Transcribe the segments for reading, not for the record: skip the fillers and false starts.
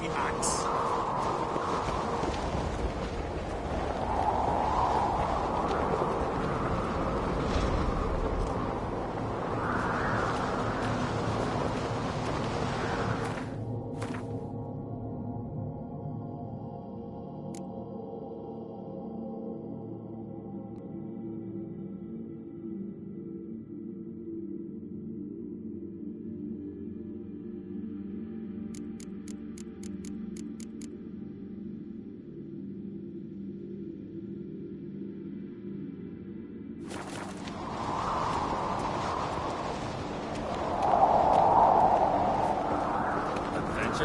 the axe.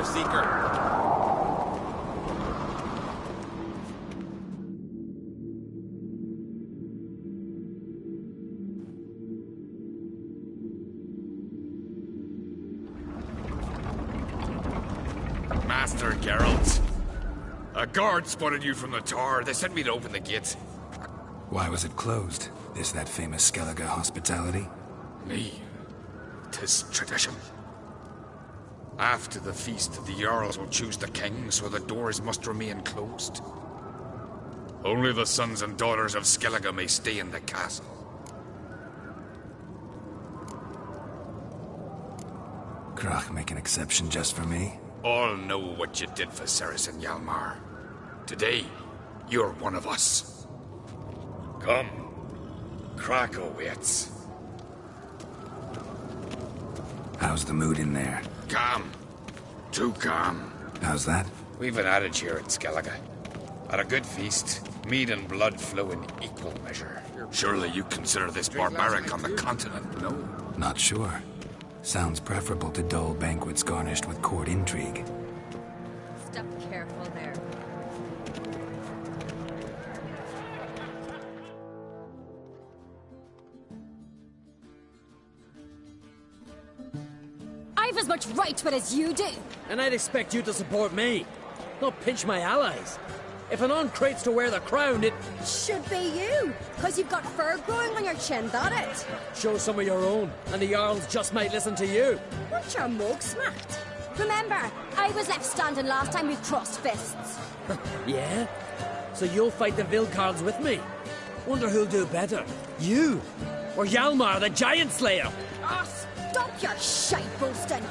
Seeker. Master Geralt. A guard spotted you from the tower. They sent me to open the gate. Why was it closed? Is that famous Skellige hospitality? Me. 'Tis tradition. After the feast, the Jarls will choose the king, so the doors must remain closed. Only the sons and daughters of Skellige may stay in the castle. Crach make an exception just for me? All know what you did for Cerys and Hjalmar. Today, you're one of us. Come. Crach awaits. How's the mood in there? Calm. Too calm. How's that? We've an adage here in Skellige. At a good feast, mead and blood flow in equal measure. Surely you consider this barbaric on the continent, no? Not sure. Sounds preferable to dull banquets garnished with court intrigue. Step careful there. I've as much right to it as you do. And I'd expect you to support me, not pinch my allies. If an crates to wear the crown, it should be you, because you've got fur growing on your chin, that it. Show some of your own, and the Jarls just might listen to you. Want your mug smacked? Remember, I was left standing last time we crossed fists. Yeah? So you'll fight the Vilcards with me? Wonder who'll do better, you or Hjalmar the Giant Slayer? Oh, stop your shite boasting.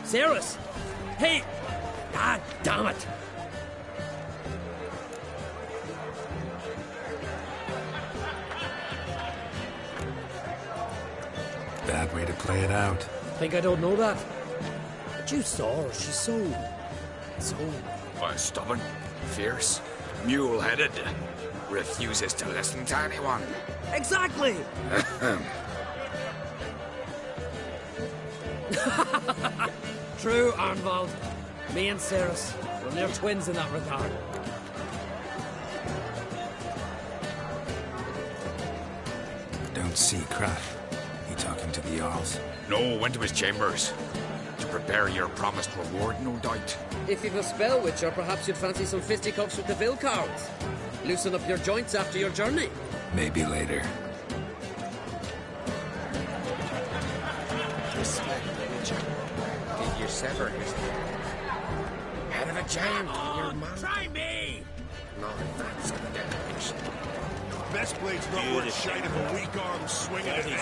Cerys! Hey! Ah, damn it! Bad way to play it out. Think I don't know that? But you saw her, she's so... Why, stubborn, fierce, mule-headed. Refuses to listen to anyone. Exactly! True, Arnvald. Me and Cerys, we're near twins in that regard. Don't see Crach. He talking to the Jarls? No, went to his chambers. To prepare your promised reward, no doubt. If you've a spell witch, or perhaps you'd fancy some fisticuffs with the Vilcards. Loosen up your joints after your journey. Maybe later. Did you sever his head of a giant in your mouth? Try me! No, that's a dedication. Best blade's not worth shite if a weak arm swinging at me.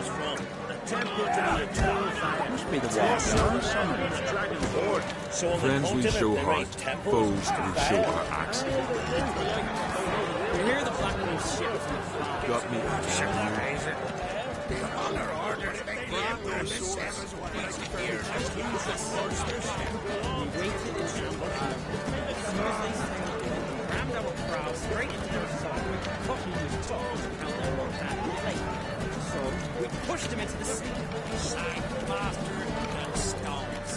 From the temple to the eternal Must be the walk. dragon horde. So friends we show heart, foes we show our axe. You hear the flapping of ships? Got me. The honor orders make the emperor mistress. Rammed our prow straight into their side, cutting with tongues and held their own hand in plate. So we pushed them into the sea, sang bastard and stones.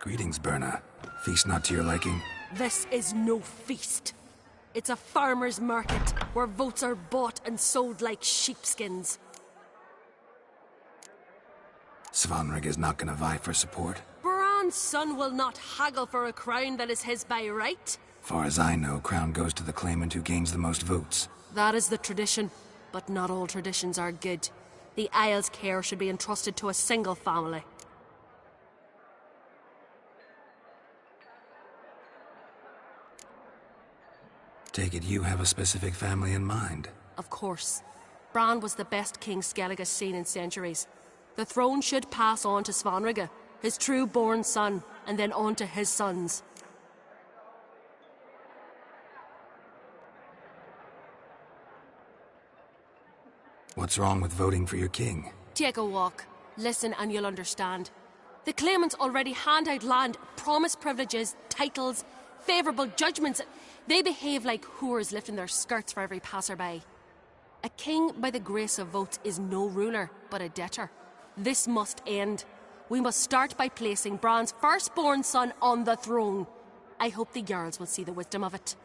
Greetings, Berna. Feast not to your liking? This is no feast. It's a farmer's market, where votes are bought and sold like sheepskins. Svanrig is not gonna vie for support? Bran's son will not haggle for a crown that is his by right. Far as I know, crown goes to the claimant who gains the most votes. That is the tradition, but not all traditions are good. The Isle's care should be entrusted to a single family. Take it you have a specific family in mind. Of course. Bran was the best king Skellig has seen in centuries. The throne should pass on to Svanrige, his true-born son, and then on to his sons. What's wrong with voting for your king? Take a walk. Listen and you'll understand. The claimants already hand out land, promise privileges, titles, favourable judgments. They behave like whores lifting their skirts for every passerby. A king by the grace of votes is no ruler, but a debtor. This must end. We must start by placing Bran's firstborn son on the throne. I hope the Jarls will see the wisdom of it.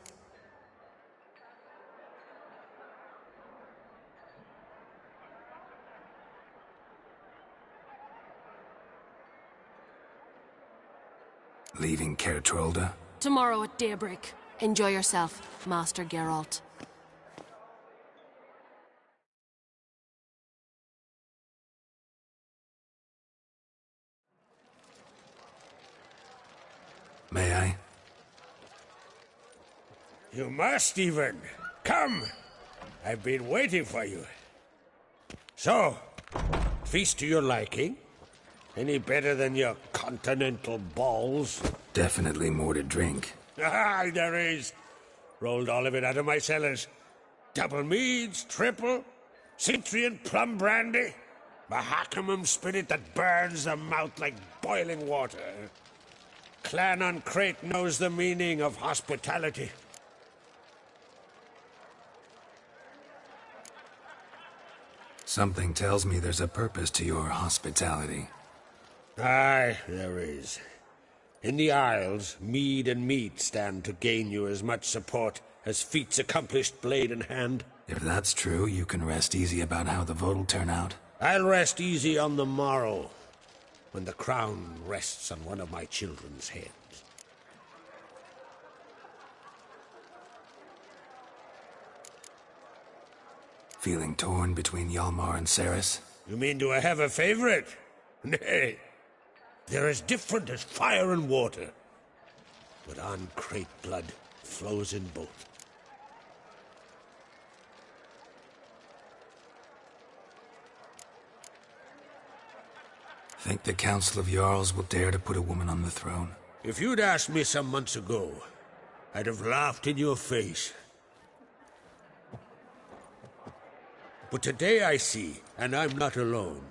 Leaving Caer Trolda? Tomorrow at daybreak. Enjoy yourself, Master Geralt. May I? You must, even. Come! I've been waiting for you. So, feast to your liking? Any better than your continental balls? Definitely more to drink. Ah, there is. Rolled all of it out of my cellars. Double meads, triple, Cintrian plum brandy, Mahakimum spirit that burns the mouth like boiling water. Clan on Crate knows the meaning of hospitality. Something tells me there's a purpose to your hospitality. Aye, there is. In the Isles, mead and meat stand to gain you as much support as feats accomplished blade in hand. If that's true, you can rest easy about how the vote'll turn out. I'll rest easy on the morrow, when the crown rests on one of my children's heads. Feeling torn between Hjalmar and Cerys? You mean, do I have a favorite? Nay. They're as different as fire and water. But on Crate blood flows in both. Think the Council of Jarls will dare to put a woman on the throne? If you'd asked me some months ago, I'd have laughed in your face. But today I see, and I'm not alone,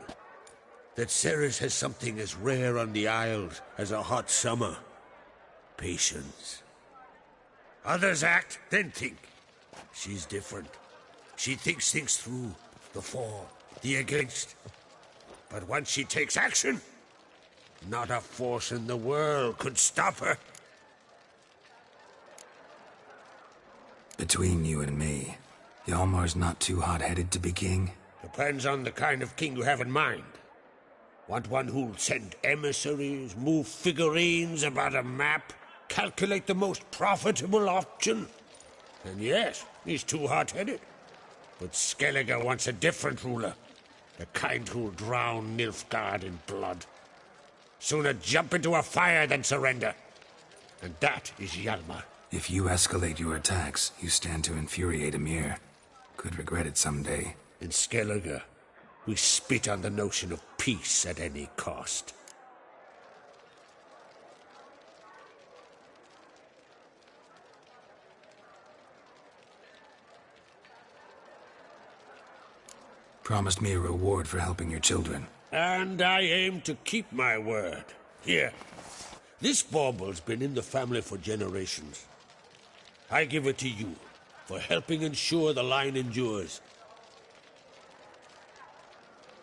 that Cerys has something as rare on the Isles as a hot summer. Patience. Others act, then think. She's different. She thinks things through, the for, the against. But once she takes action, not a force in the world could stop her. Between you and me, Hjalmar's not too hot-headed to be king? Depends on the kind of king you have in mind. Want one who'll send emissaries, move figurines about a map, calculate the most profitable option? And yes, he's too hot-headed. But Skellige wants a different ruler. The kind who'll drown Nilfgaard in blood. Sooner jump into a fire than surrender. And that is Hjalmar. If you escalate your attacks, you stand to infuriate Emhyr. Could regret it someday. In Skellige, we spit on the notion of peace at any cost. Promised me a reward for helping your children. And I aim to keep my word. Here. This bauble's been in the family for generations. I give it to you, for helping ensure the line endures.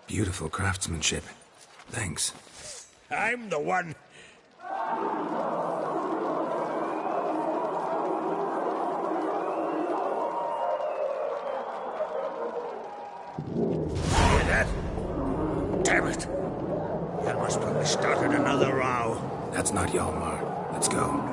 Beautiful craftsmanship. Thanks. I'm the one Hear that? Damn it! Hjalmar's probably started another row. That's not Hjalmar. Let's go.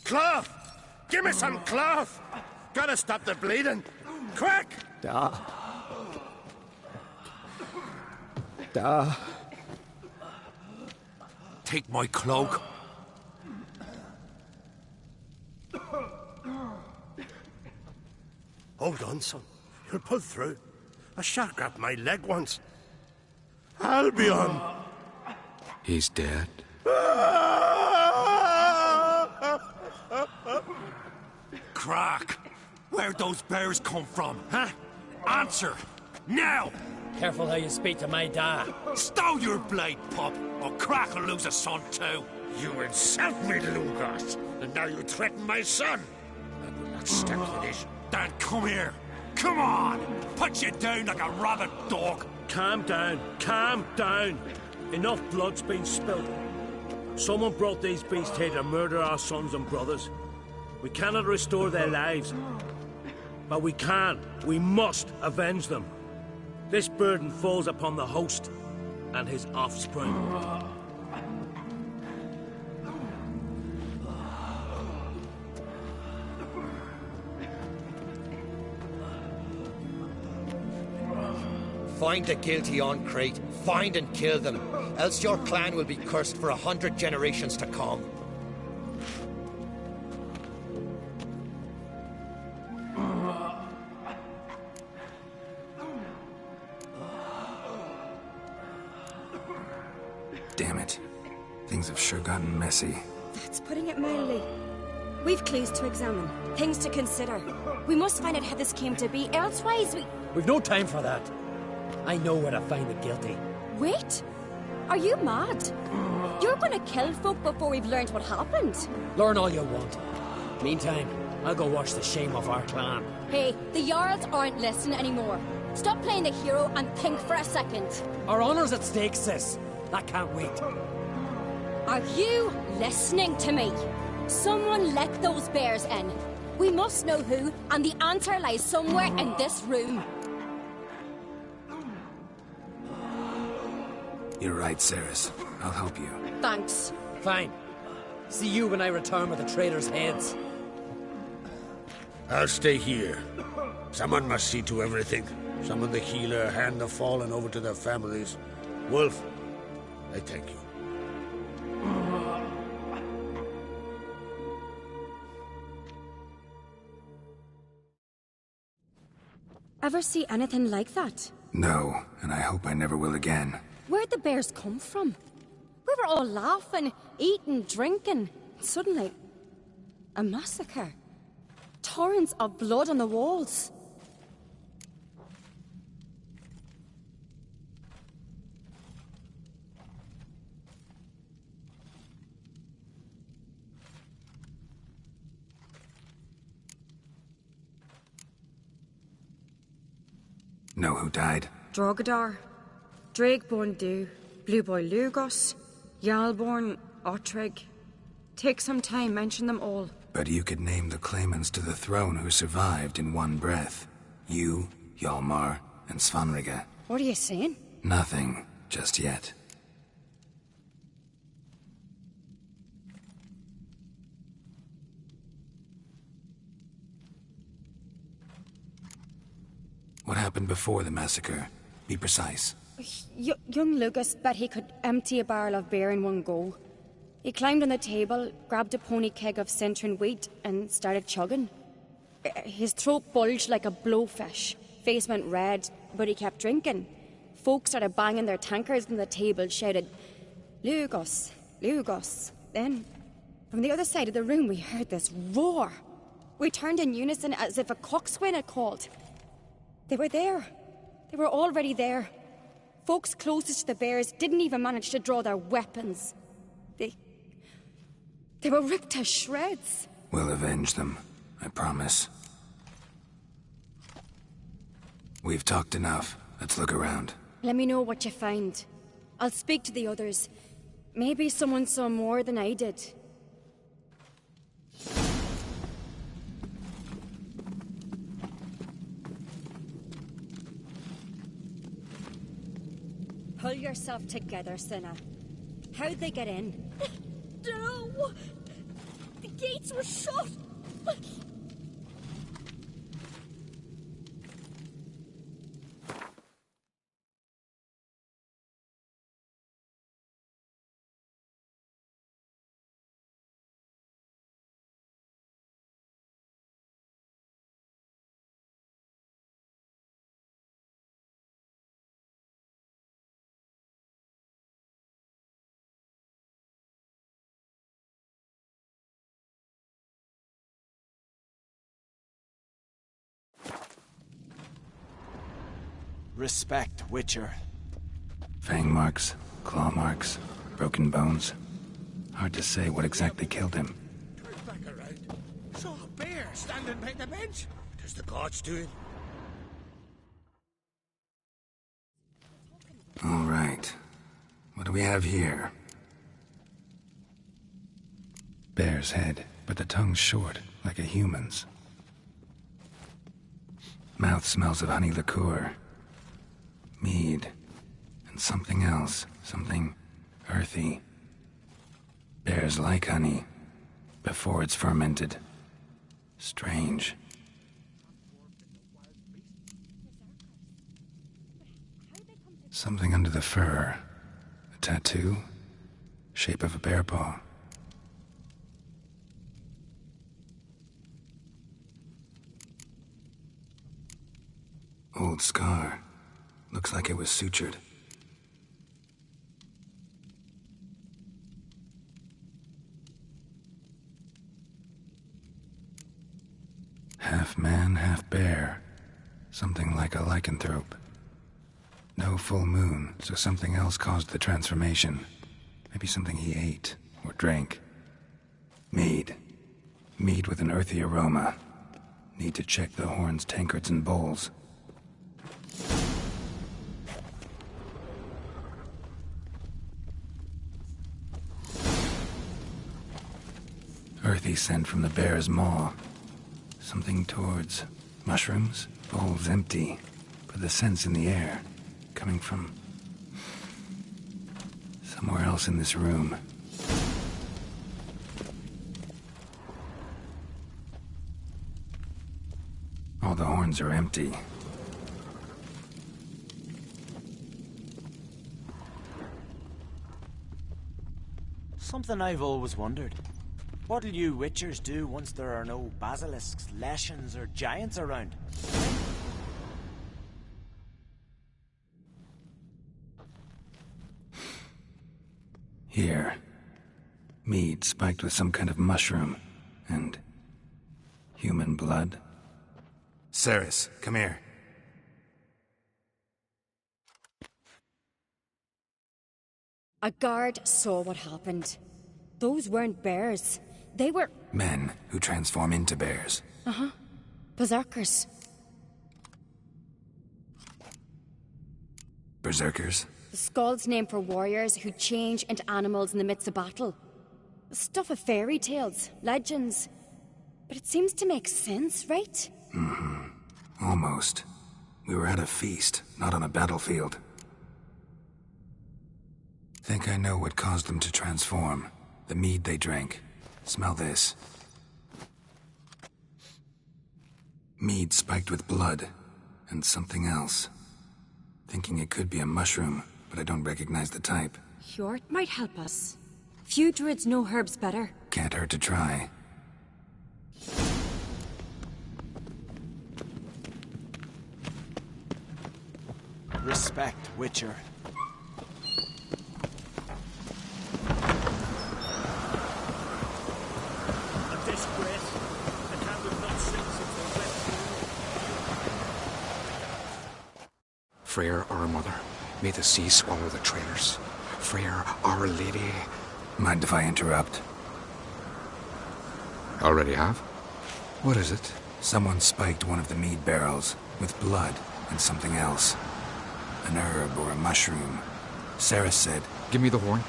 Cloth! Give me some cloth! Gotta stop the bleeding! Quick! Da. Take my cloak. Hold on, son. You'll pull through. A shark grabbed my leg once. Albion! He's dead. Crack! Where'd those bears come from, huh? Answer! Now! Careful how you speak to my dad. Stow your blade, pup, or Crack will lose a son too. You insult me, Lugos, and now you threaten my son. I will not stand for this. Dan, come here. Come on! Put you down like a rabid dog. Calm down. Calm down. Enough blood's been spilled. Someone brought these beasts here to murder our sons and brothers. We cannot restore their lives. But we can. We must avenge them. This burden falls upon the host and his offspring. Find the guilty on Crete, find and kill them, else your clan will be cursed for 100 generations to come. Damn it. Things have sure gotten messy. That's putting it mildly. We've clues to examine, things to consider. We must find out how this came to be, elsewise We've no time for that. I know where to find the guilty. Wait! Are you mad? You're gonna kill folk before we've learned what happened. Learn all you want. Meantime, I'll go wash the shame of our clan. Hey, the Jarls aren't listening anymore. Stop playing the hero and think for a second. Our honor's at stake, sis. That can't wait. Are you listening to me? Someone let those bears in. We must know who, and the answer lies somewhere in this room. You're right, Cerys. I'll help you. Thanks. Fine. See you when I return with the traitors' heads. I'll stay here. Someone must see to everything. Summon the healer, hand the fallen over to their families. Wolf, I thank you. Ever see anything like that? No, and I hope I never will again. Where'd the bears come from? We were all laughing, eating, drinking. Suddenly, a massacre. Torrents of blood on the walls. Know who died? Drogadar, Drakeborn Du, Blue Boy Lugos, Yalborn, Ottrig. Take some time, mention them all. But you could name the claimants to the throne who survived in one breath. You, Hjalmar, and Svanrige. What are you saying? Nothing, just yet. What happened before the massacre? Be precise. Young Lucas bet he could empty a barrel of beer in one go. He climbed on the table, grabbed a pony keg of Centron wheat, and started chugging. His throat bulged like a blowfish. Face went red, but he kept drinking. Folks started banging their tankards on the table, shouted, "Lugos, Lugos." Then, from the other side of the room, we heard this roar. We turned in unison as if a coxswain had called. They were there. They were already there. Folks closest to the bears didn't even manage to draw their weapons. They were ripped to shreds. We'll avenge them, I promise. We've talked enough. Let's look around. Let me know what you find. I'll speak to the others. Maybe someone saw more than I did. Pull yourself together, Cinna. How'd they get in? No! The gates were shut! Respect, Witcher. Fang marks, claw marks, broken bones. Hard to say what exactly killed him. Turn back around. Saw a bear standing by the bench. Does the gods do it? All right. What do we have here? Bear's head, but the tongue's short, like a human's. Mouth smells of honey liqueur. Mead. And something else. Something earthy. Bears like honey. Before it's fermented. Strange. Something under the fur. A tattoo? Shape of a bear paw. Old scar. Looks like it was sutured. Half man, half bear. Something like a lycanthrope. No full moon, so something else caused the transformation. Maybe something he ate or drank. Mead. Mead with an earthy aroma. Need to check the horns, tankards, and bowls. Earthy scent from the bear's maw. Something towards mushrooms. Bowls empty, but the scent's in the air. Coming from Somewhere else in this room. All the horns are empty. Something I've always wondered. What'll you witchers do once there are no basilisks, leshens, or giants around? Here. Mead spiked with some kind of mushroom. And... human blood. Cerys, come here. A guard saw what happened. Those weren't bears. They were... Men who transform into bears. Uh-huh. Berserkers. Berserkers? The Skald's name for warriors who change into animals in the midst of battle. Stuff of fairy tales, legends. But it seems to make sense, right? Mm-hmm. Almost. We were at a feast, not on a battlefield. Think I know what caused them to transform. The mead they drank. Smell this. Mead spiked with blood. And something else. Thinking it could be a mushroom, but I don't recognize the type. Hjort might help us. Few druids know herbs better. Can't hurt to try. Respect, Witcher. A disgrace. The camp have not seen since they went. Freyr, our mother, may the sea swallow the traitors. Freyr, our lady. Mind if I interrupt? Already have? What is it? Someone spiked one of the mead barrels with blood and something else. An herb or a mushroom. Cerys said... Give me the horn.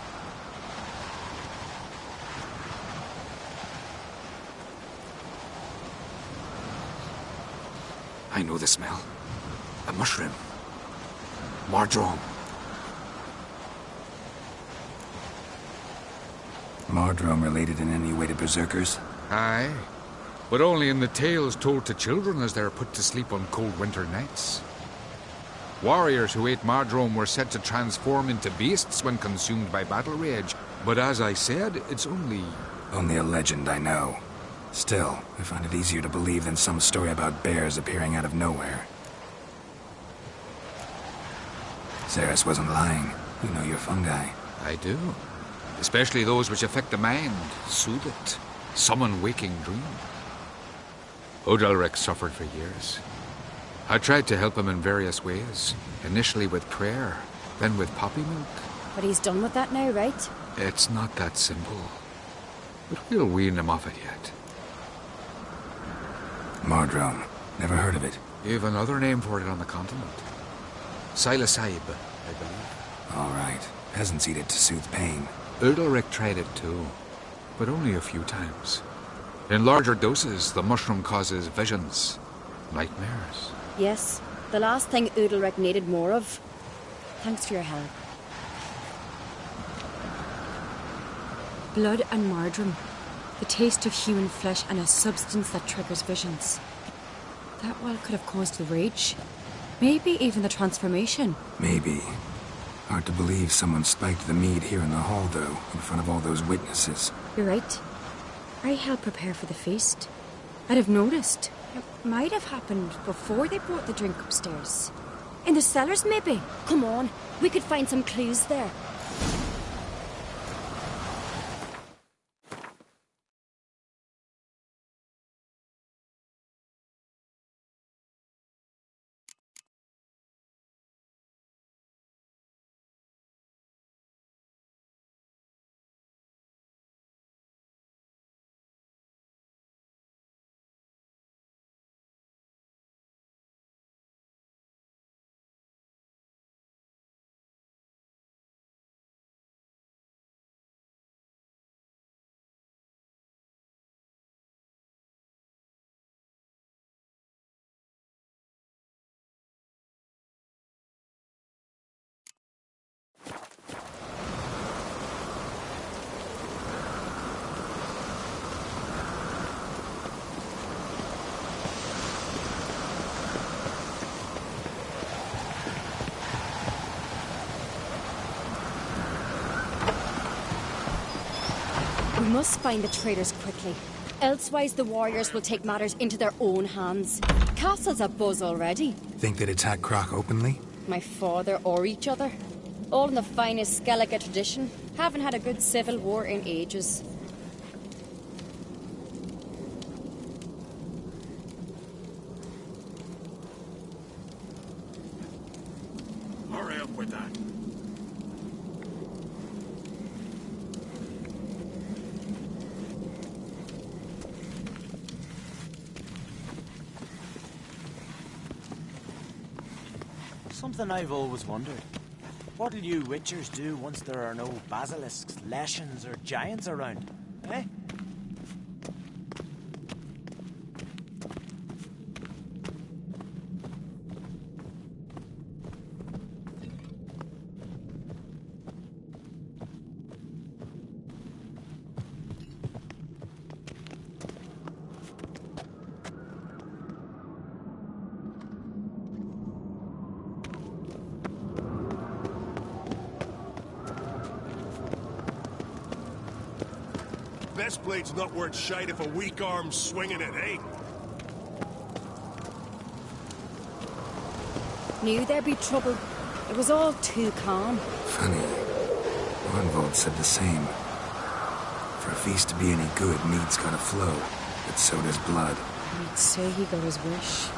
I know the smell. A mushroom. Mardrome. Mardrome related in any way to berserkers? Aye. But only in the tales told to children as they're put to sleep on cold winter nights. Warriors who ate Mardrome were said to transform into beasts when consumed by battle rage. But as I said, it's only... Only a legend, I know. Still, I find it easier to believe than some story about bears appearing out of nowhere. Cerys wasn't lying. You know your fungi. I do. Especially those which affect the mind, soothe it, summon waking dream. Odalric suffered for years. I tried to help him in various ways. Initially with prayer, then with poppy milk. But he's done with that now, right? It's not that simple. But we'll wean him off it yet. Mardrome. Never heard of it. You've another name for it on the continent. Silasaib, I believe. All right. Peasants eat it to soothe pain. Udalric tried it too, but only a few times. In larger doses, the mushroom causes visions, nightmares. Yes, the last thing Udalric needed more of. Thanks for your help. Blood and Mardrome. The taste of human flesh and a substance that triggers visions. That well could have caused the rage. Maybe even the transformation. Maybe. Hard to believe someone spiked the mead here in the hall, though, in front of all those witnesses. You're right. I helped prepare for the feast. I'd have noticed. It might have happened before they brought the drink upstairs. In the cellars, maybe. Come on, we could find some clues there. must find the traitors quickly. Elsewise, the warriors will take matters into their own hands. Castle's abuzz already. Think they'd attack Croc openly? My father or each other. All in the finest Skellige tradition. Haven't had a good civil war in ages. Hurry up with that. Something I've always wondered. What'll you witchers do once there are no basilisks, leshens, or giants around? Eh? Best blade's not worth shite if a weak arm's swinging it, eh? Knew there'd be trouble. It was all too calm. Funny. Ornvold said the same. For a feast to be any good, mead's gotta flow. But so does blood. I'd say he got his wish.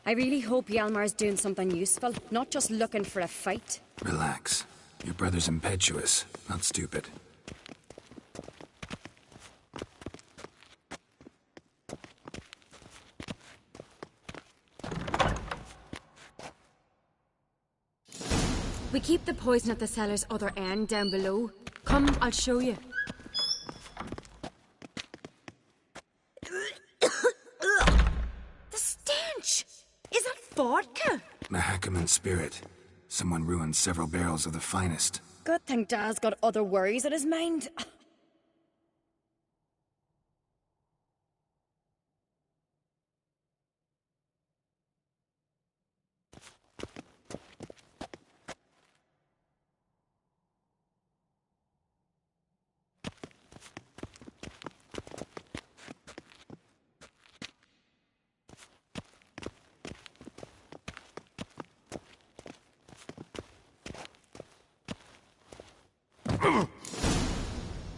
I really hope Hjalmar's doing something useful, not just looking for a fight. Relax. Your brother's impetuous, not stupid. We keep the poison at the cellar's other end down below. Come, I'll show you. The stench! Is that vodka? Mahakaman spirit. Someone ruined several barrels of the finest. Good thing Dad's got other worries in his mind.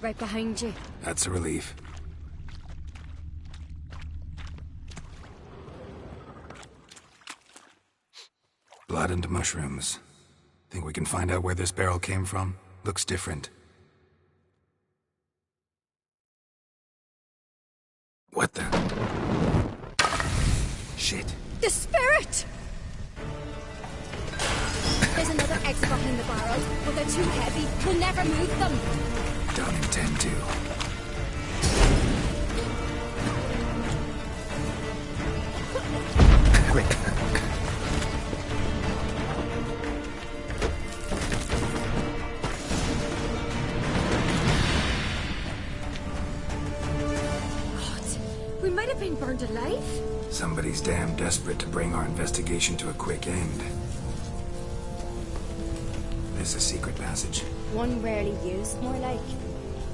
Right behind you. That's a relief. Blood and mushrooms. Think we can find out where this barrel came from? Looks different. What the? Shit. The spirit! There's another X behind the barrels, but they're too heavy. We'll never move them. Don't intend to. Quick. God, we might have been burned alive. Somebody's damn desperate to bring our investigation to a quick end. There's a secret passage. One rarely used, more like.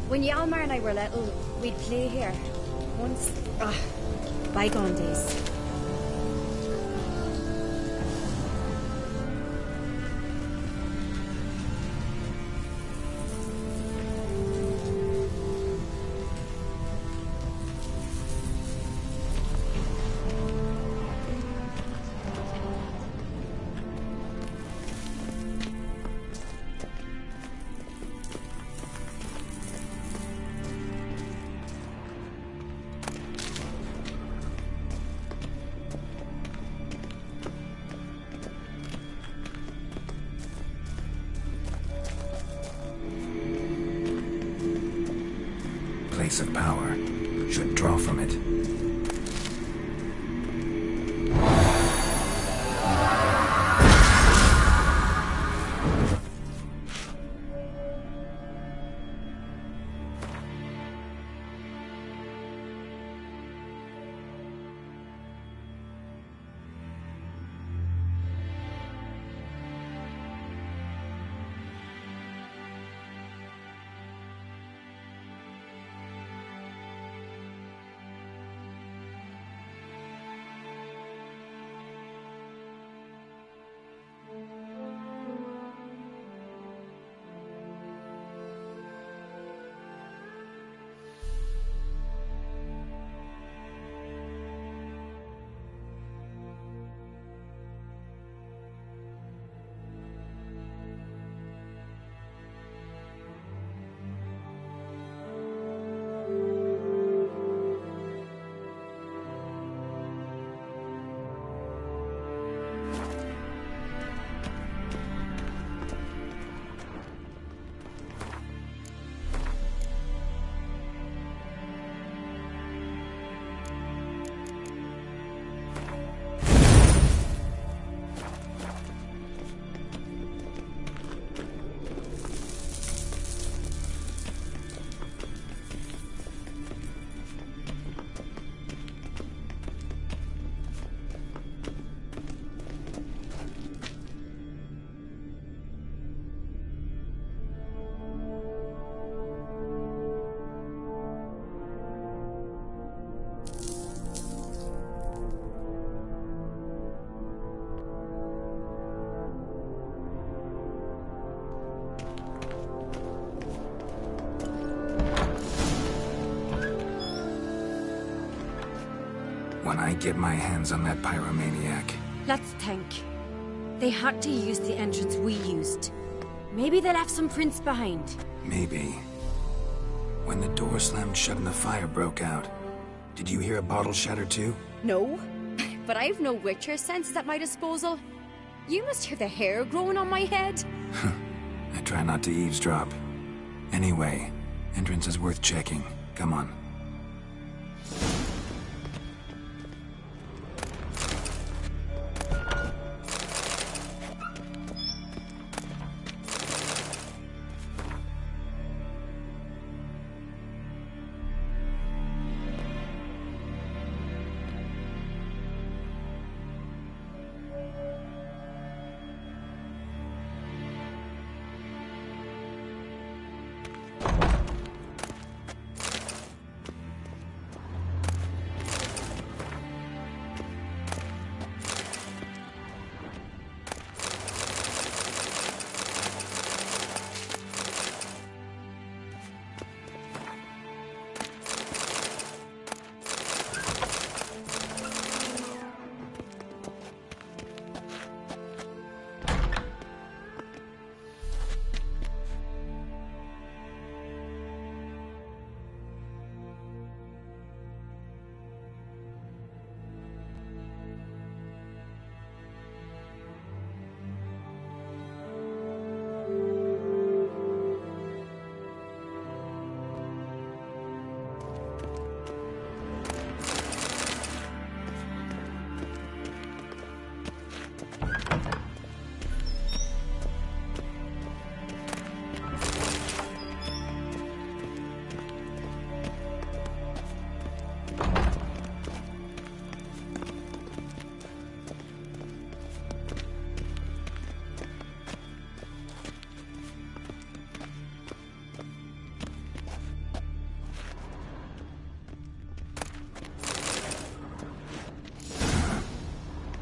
When Hjalmar and I were little, we'd play here. Once. Bygone days. source of power. Should draw from it. When I get my hands on that pyromaniac. Let's think. They had to use the entrance we used. Maybe they left some prints behind. Maybe. When the door slammed shut and the fire broke out, did you hear a bottle shatter too? No, but I've no Witcher senses at my disposal. You must hear the hair growing on my head. I try not to eavesdrop. Anyway, entrance is worth checking. Come on.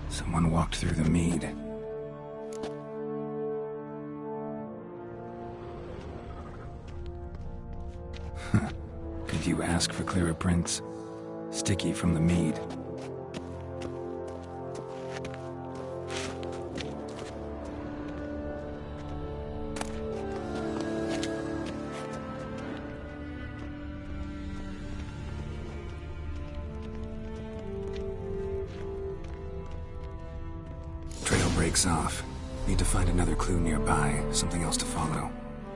Someone walked through the mead. Could you ask for clearer prints? Sticky from the mead. Breaks off. Need to find another clue nearby, something else to follow.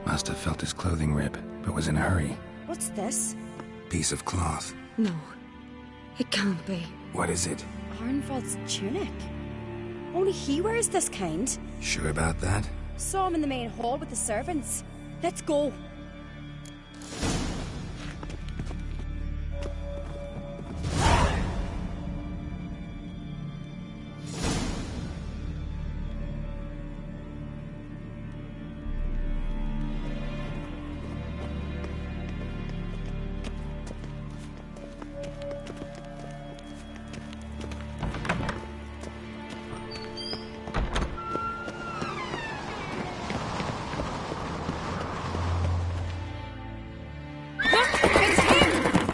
Must have felt his clothing rip, but was in a hurry. What's this? piece of cloth. No, it can't be. What is it? Arnvald's tunic. Only he wears this kind. Sure about that? Saw him in the main hall with the servants. Let's go.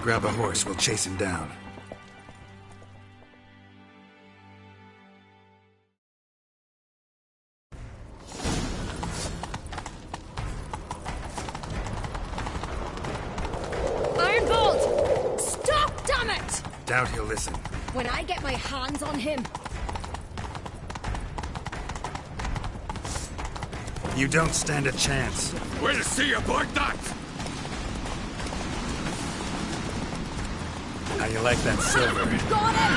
Grab a horse, we'll chase him down. Arnvald! Stop, damn it! Doubt he'll listen. When I get my hands on him. You don't stand a chance. We'll see about that! How you like that silver? Got him!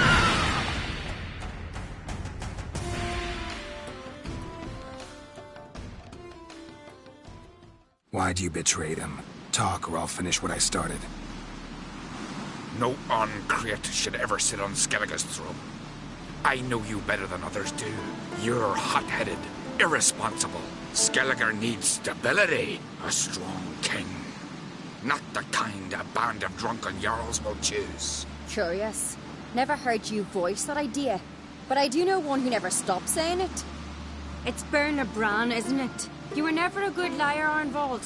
Why'd you betray them? Talk or I'll finish what I started. No Ancrete should ever sit on Skellige's throne. I know you better than others do. You're hot-headed, irresponsible. Skellige needs stability, a strong king. Not the kind a band of drunken jarls will choose. Curious. Never heard you voice that idea. But I do know one who never stops saying it. It's Berna Bran, isn't it? You were never a good liar, Arnvald.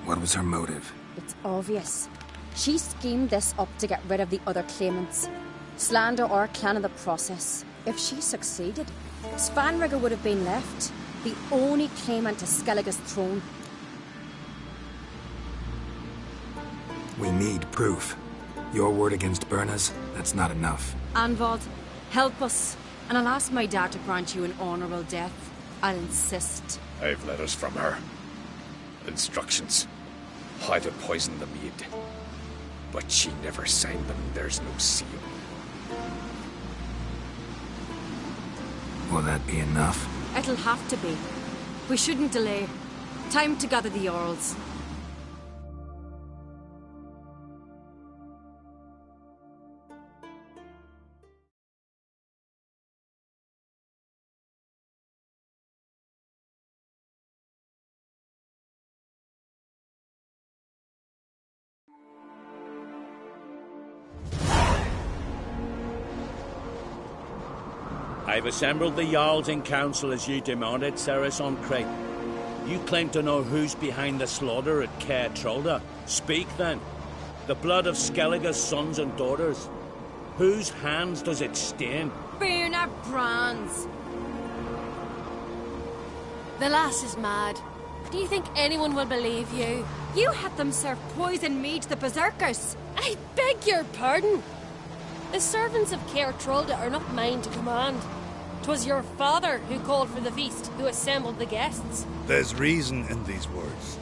What was her motive? It's obvious. She schemed this up to get rid of the other claimants. Slander our clan in the process. If she succeeded, Svanrige would have been left. The only claimant to Skellige's throne. We need proof. Your word against Berna's, that's not enough. Arnvald, help us. And I'll ask my dad to grant you an honourable death. I'll insist. I've letters from her. Instructions. How to poison the mead. But she never signed them. There's no seal. Will that be enough? It'll have to be. We shouldn't delay. Time to gather the Jarls. I've assembled the Jarls in council as you demanded, Cerys Ancrete. You claim to know who's behind the slaughter at Caer Trolda. Speak then. The blood of Skellige's sons and daughters. Whose hands does it stain? Berna Bran's. The lass is mad. Do you think anyone will believe you? You had them serve poison mead to the berserkers. I beg your pardon. The servants of Caer Trolda are not mine to command. 'Twas your father who called for the feast, who assembled the guests. There's reason in these words.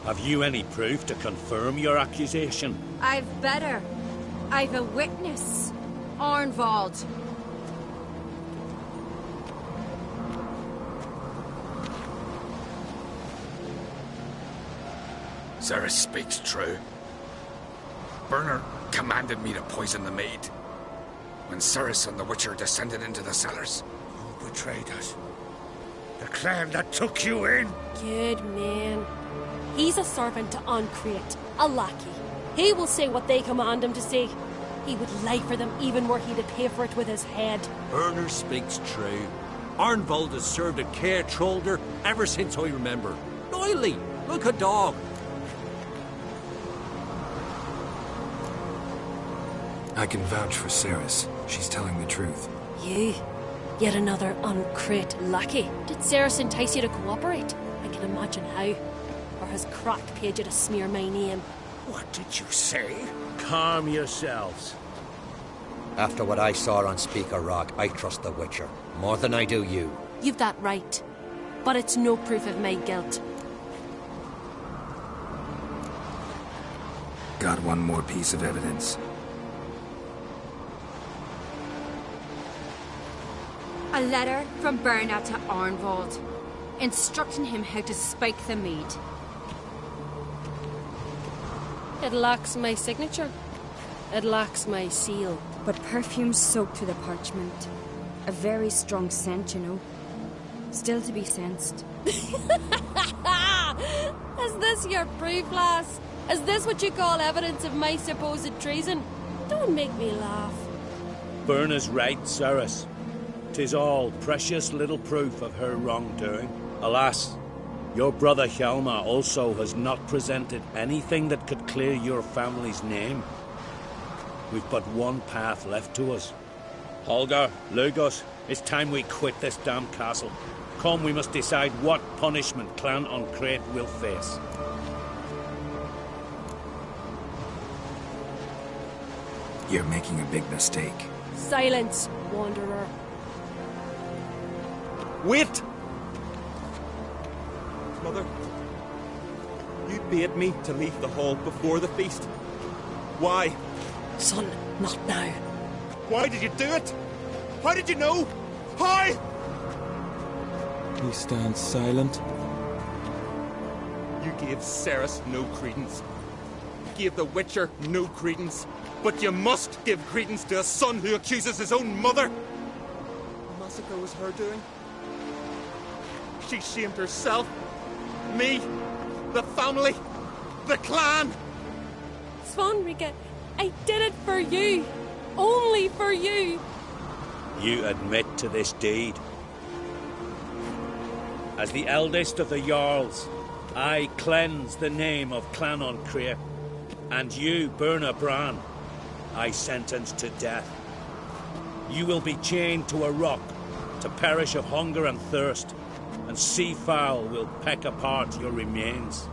Have you any proof to confirm your accusation? I've better. I've a witness. Arnvald. Cerys speaks true. Berna commanded me to poison the maid. When Cerys and the Witcher descended into the cellars. Who betrayed us? The clan that took you in? Good man. He's a servant to Ancrete, a lackey. He will say what they command him to say. He would lie for them even were he to pay for it with his head. Berner speaks true. Arnvald has served at Caer Trolda ever since I remember. Oily, like a dog. I can vouch for Cerys. She's telling the truth. You? Yet another Ancrete lackey. Did Cerys entice you to cooperate? I can imagine how. Or has Crack paid you to smear my name? What did you say? Calm yourselves. After what I saw on Speaker Rock, I trust the Witcher. More than I do you. You've that right. but it's no proof of my guilt. Got one more piece of evidence. A letter from Bernard to Arnvald, instructing him how to spike the mead. It lacks my signature. It lacks my seal. But perfume soaked through the parchment. A very strong scent, you know. Still to be sensed. Is this your proof, lass? Is this what you call evidence of my supposed treason? Don't make me laugh. Berna's right, Cerys. 'Tis all precious little proof of her wrongdoing. Alas, your brother Hjalmar also has not presented anything that could clear your family's name. We've but one path left to us. Holger, Lugos, it's time we quit this damn castle. Come, we must decide what punishment Clan an Craite will face. You're making a big mistake. Silence, wanderer. Wait! Mother, you bade me to leave the hall before the feast. Why? Son, not now. Why did you do it? How did you know? How? He stands silent. You gave Cerys no credence. You gave the Witcher no credence. But you must give credence to a son who accuses his own mother. The massacre was her doing. She shamed herself, me, the family, the clan. Svanrige, I did it for you. Only for you. You admit to this deed. As the eldest of the Jarls, I cleanse the name of Clan an Craite, and you, Berna Bran, I sentence to death. You will be chained to a rock to perish of hunger and thirst, and sea fowl will peck apart your remains.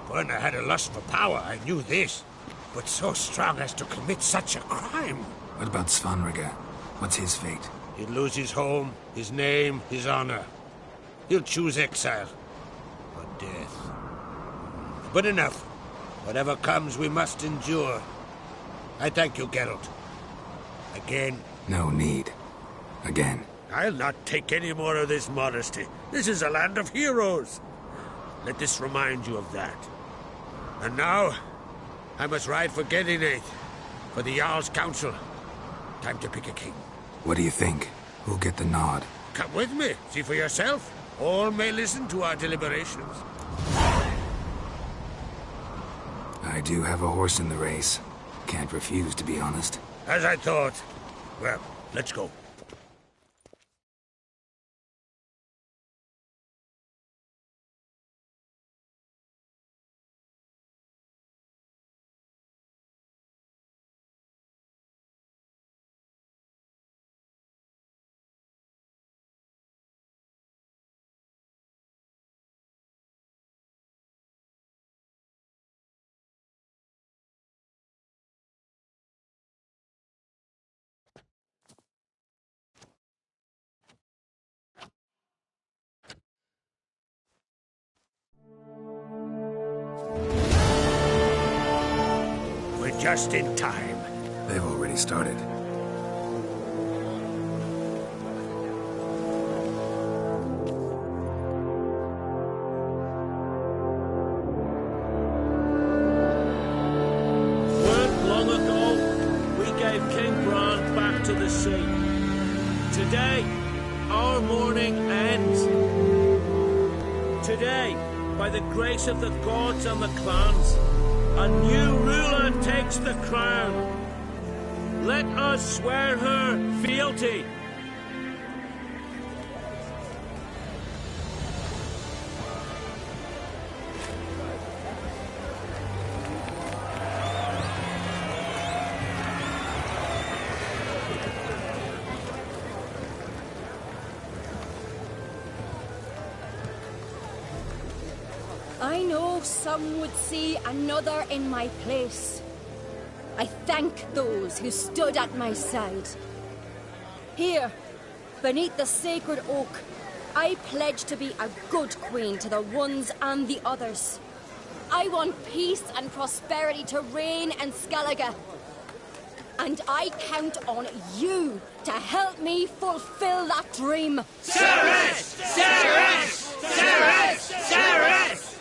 Berna had a lust for power, I knew this. But so strong as to commit such a crime. What about Svanrige? What's his fate? He'll lose his home, his name, his honor. He'll choose exile. Or death. But enough. Whatever comes, we must endure. I thank you, Geralt. Again. No need. Again. I'll not take any more of this modesty. This is a land of heroes. Let this remind you of that. And now, I must ride for Gedinaith, for the Jarl's Council. Time to pick a king. What do you think? Who'll get the nod? Come with me, see for yourself. All may listen to our deliberations. I do have a horse in the race. Can't refuse, to be honest. As I thought. Well, let's go. Just in time. They've already started. Weren't long ago, we gave King Bran back to the sea. Today, our mourning ends. Today, by the grace of the gods and the clans, a new ruler takes the crown. Let us swear her fealty. I know some would see another in my place. I thank those who stood at my side. Here, beneath the sacred oak, I pledge to be a good queen to the ones and the others. I want peace and prosperity to reign in Skellige. And I count on you to help me fulfill that dream. Cerys! Cerys! Cerys! Cerys!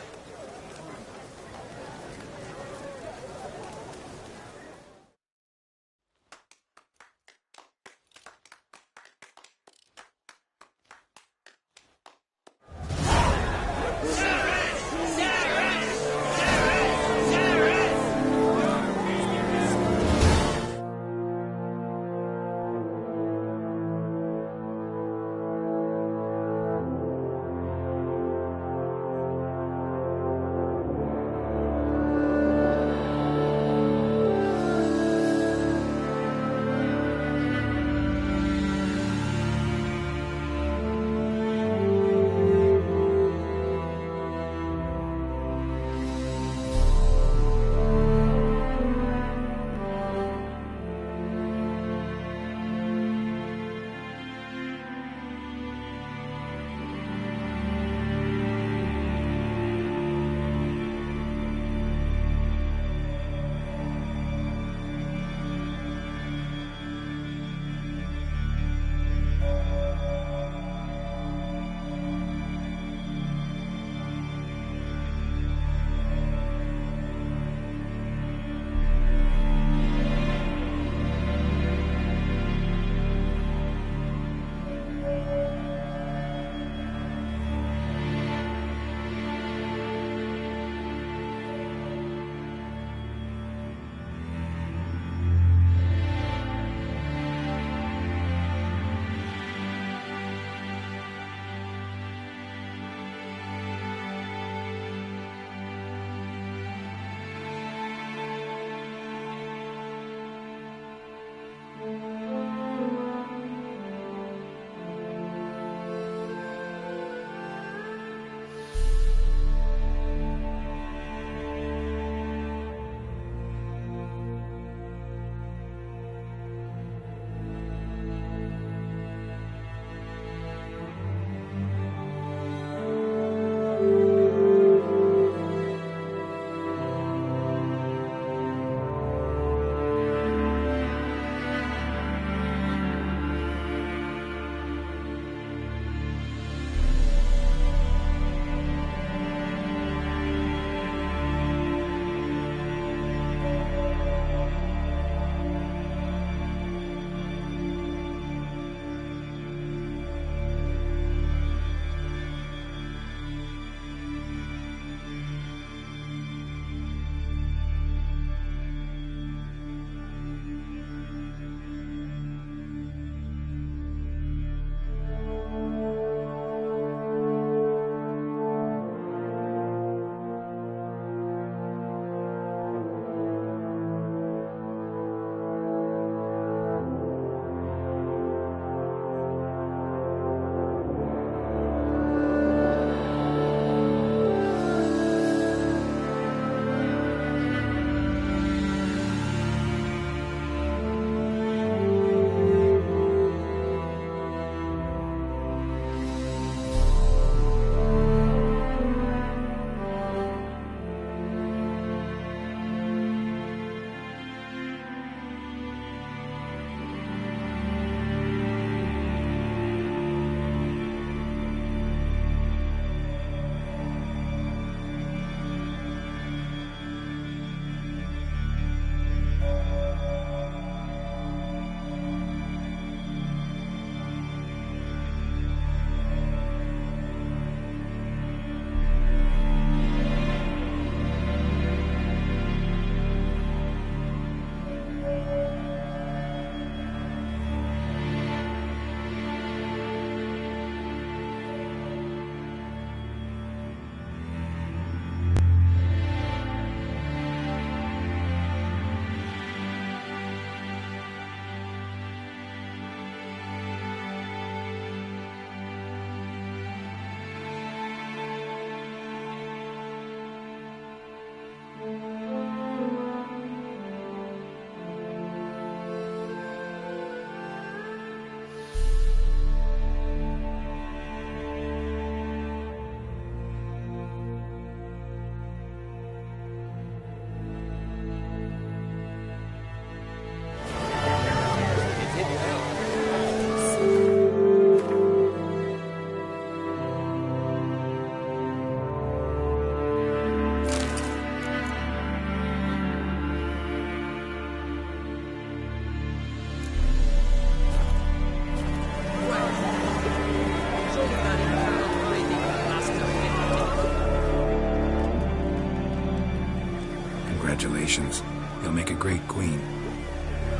Congratulations. You'll make a great queen.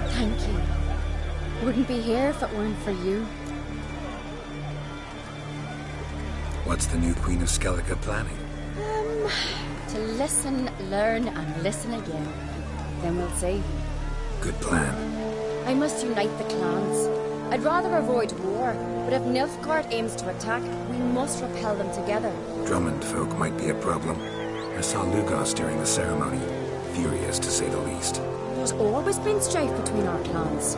Thank you. Wouldn't be here if it weren't for you. What's the new Queen of Skellige planning? To listen, learn, and listen again. Then we'll see. Good plan. I must unite the clans. I'd rather avoid war, but if Nilfgaard aims to attack, we must repel them together. Drummond folk might be a problem. I saw Lugos during the ceremony. Furious, to say the least. There's always been strife between our clans.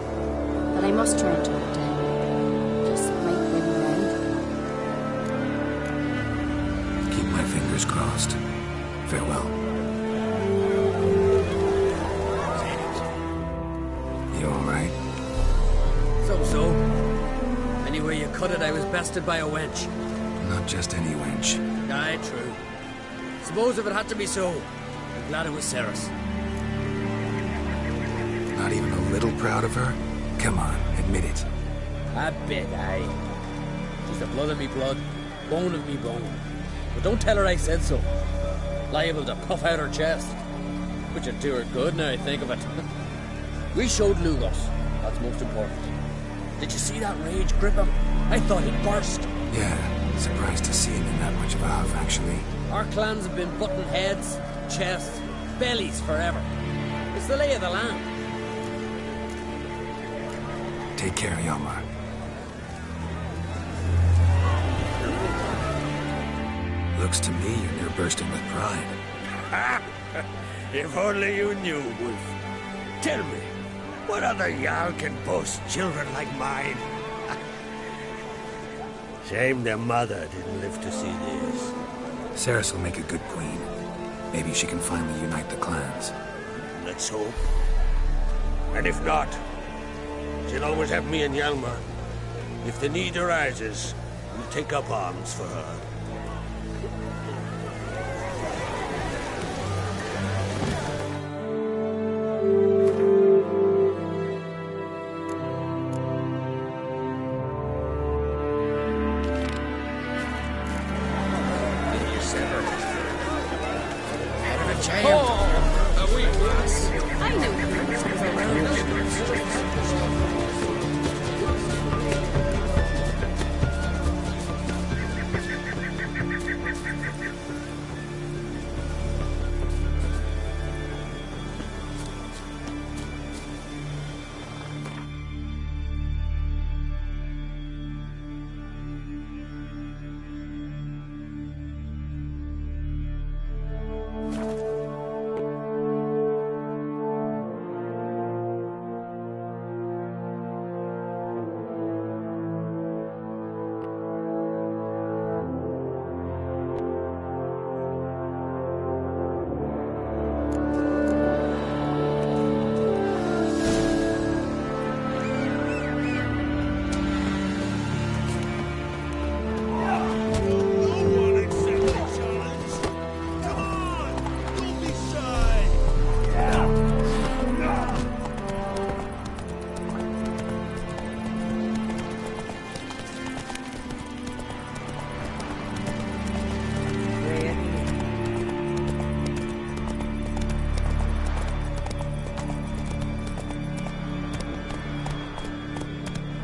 But I must try and talk to him. Just might win round. Keep my fingers crossed. Farewell. You alright? So. Anyway you cut it, I was bested by a wench. Not just any wench. Aye, true. Suppose if it had to be so, I'm glad it was Ceres. Not even a little proud of her? Come on, admit it. A bit, aye. She's the blood of me blood, bone of me bone. But don't tell her I said so. Liable to puff out her chest. Which would do her good now I think of it. We showed Lugos. That's most important. Did you see that rage grip him? I thought he'd burst. Yeah, surprised to see him in that much of a huff, actually. Our clans have been butting heads, chests, bellies forever. It's the lay of the land. Take care, Hjalmar. Looks to me you're near bursting with pride. If only you knew, Wolf. Tell me, what other Jarl can boast children like mine? Shame their mother didn't live to see this. Ceres will make a good queen. Maybe she can finally unite the clans. Let's hope. And if not, she'll always have me and Hjalmar. If the need arises, we'll take up arms for her.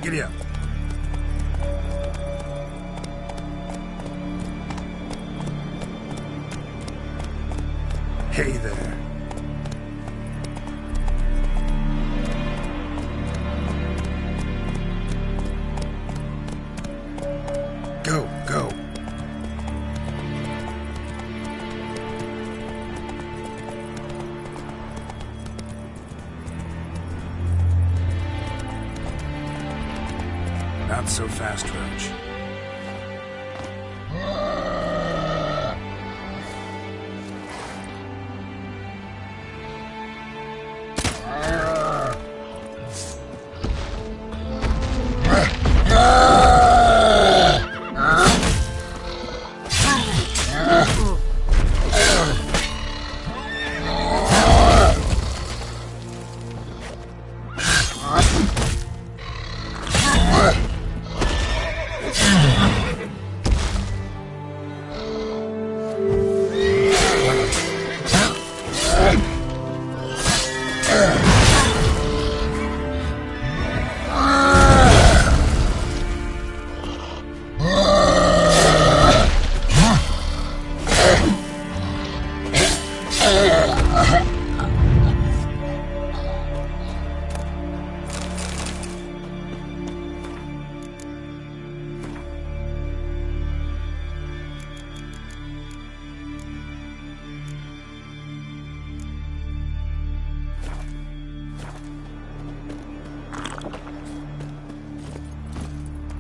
Giddy up. Hey there. Go, go. Not so fast, Roach.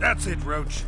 That's it, Roach.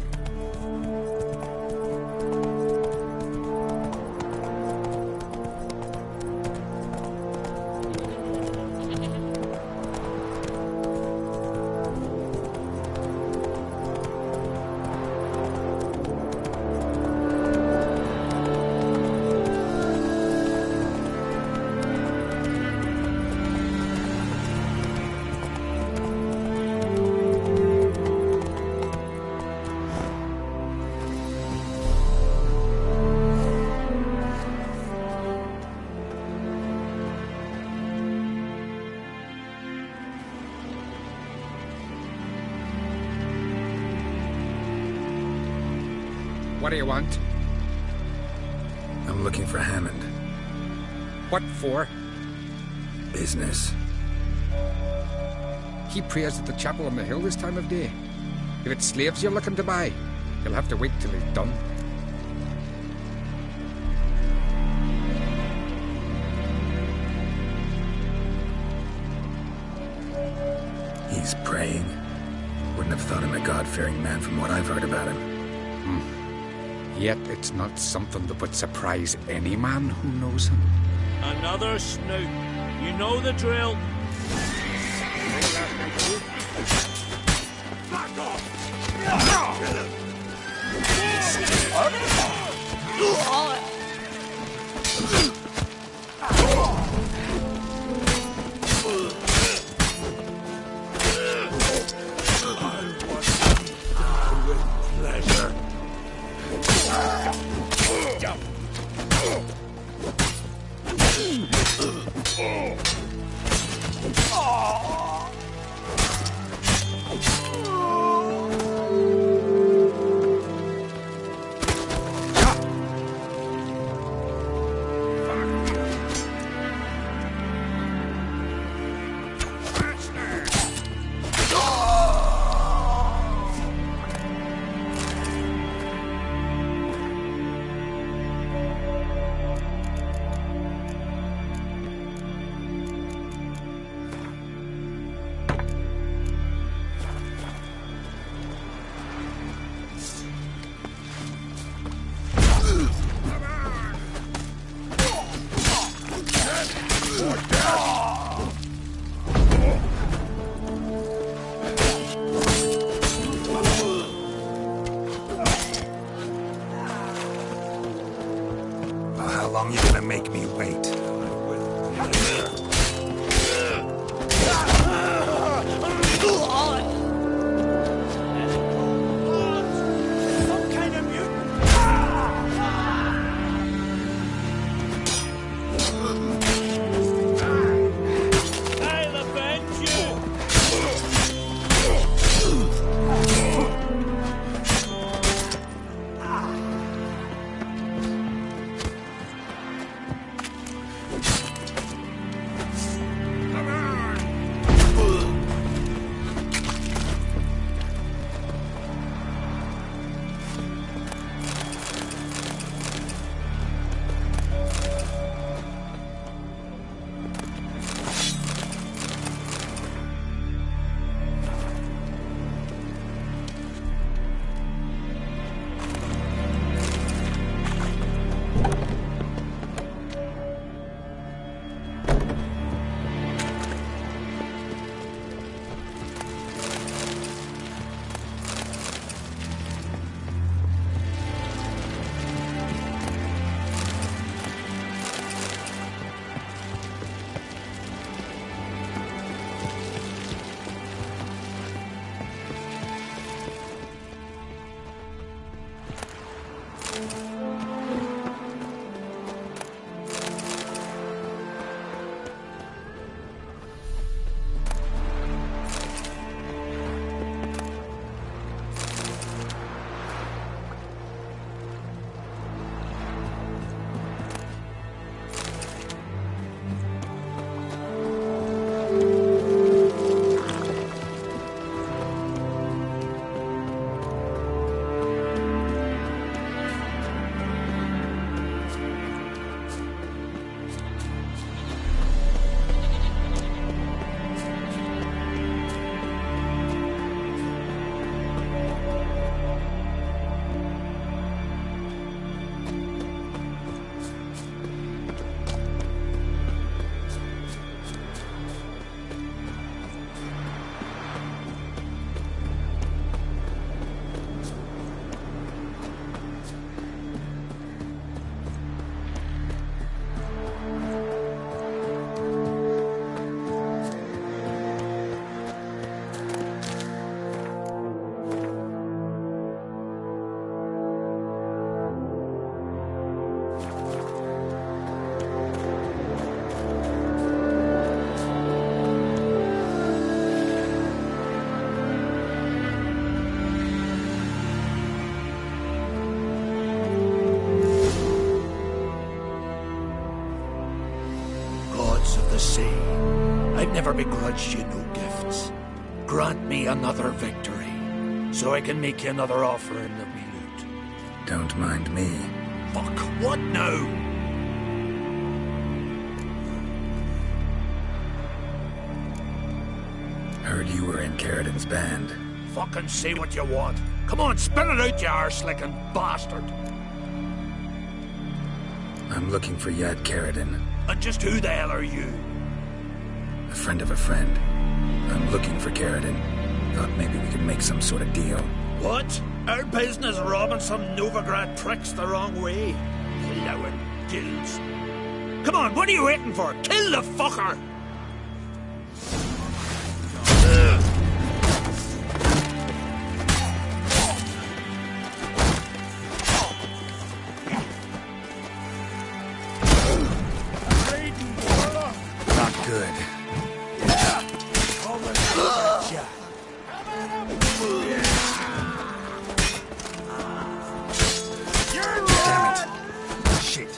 What do you want? I'm looking for Hammond. What for? Business. He prays at the chapel on the hill this time of day. If it's slaves you're looking to buy, you'll have to wait till he's done. He's praying. Wouldn't have thought him a God-fearing man from what I've heard about him. Yet it's not something that would surprise any man who knows him. Another snoot. You know the drill. Back off! Pleasure. How long you gonna make me wait? Some kind of mutant. I'll avenge you. the sea. I've never begrudged you no gifts. Grant me another victory, so I can make you another offering that we loot. Don't mind me. Fuck, what now? Heard you were in Caridin's band. Fucking say what you want. Come on, spit it out, you arse-licking bastard. I'm looking for Yad Caridin. And just who the hell are you? A friend of a friend. I'm looking for Caridin. Thought maybe we could make some sort of deal. What? Our business robbing some Novigrad pricks the wrong way? Plowing guilds. Come on, what are you waiting for? Kill the fucker! Not good. Damn it. Shit.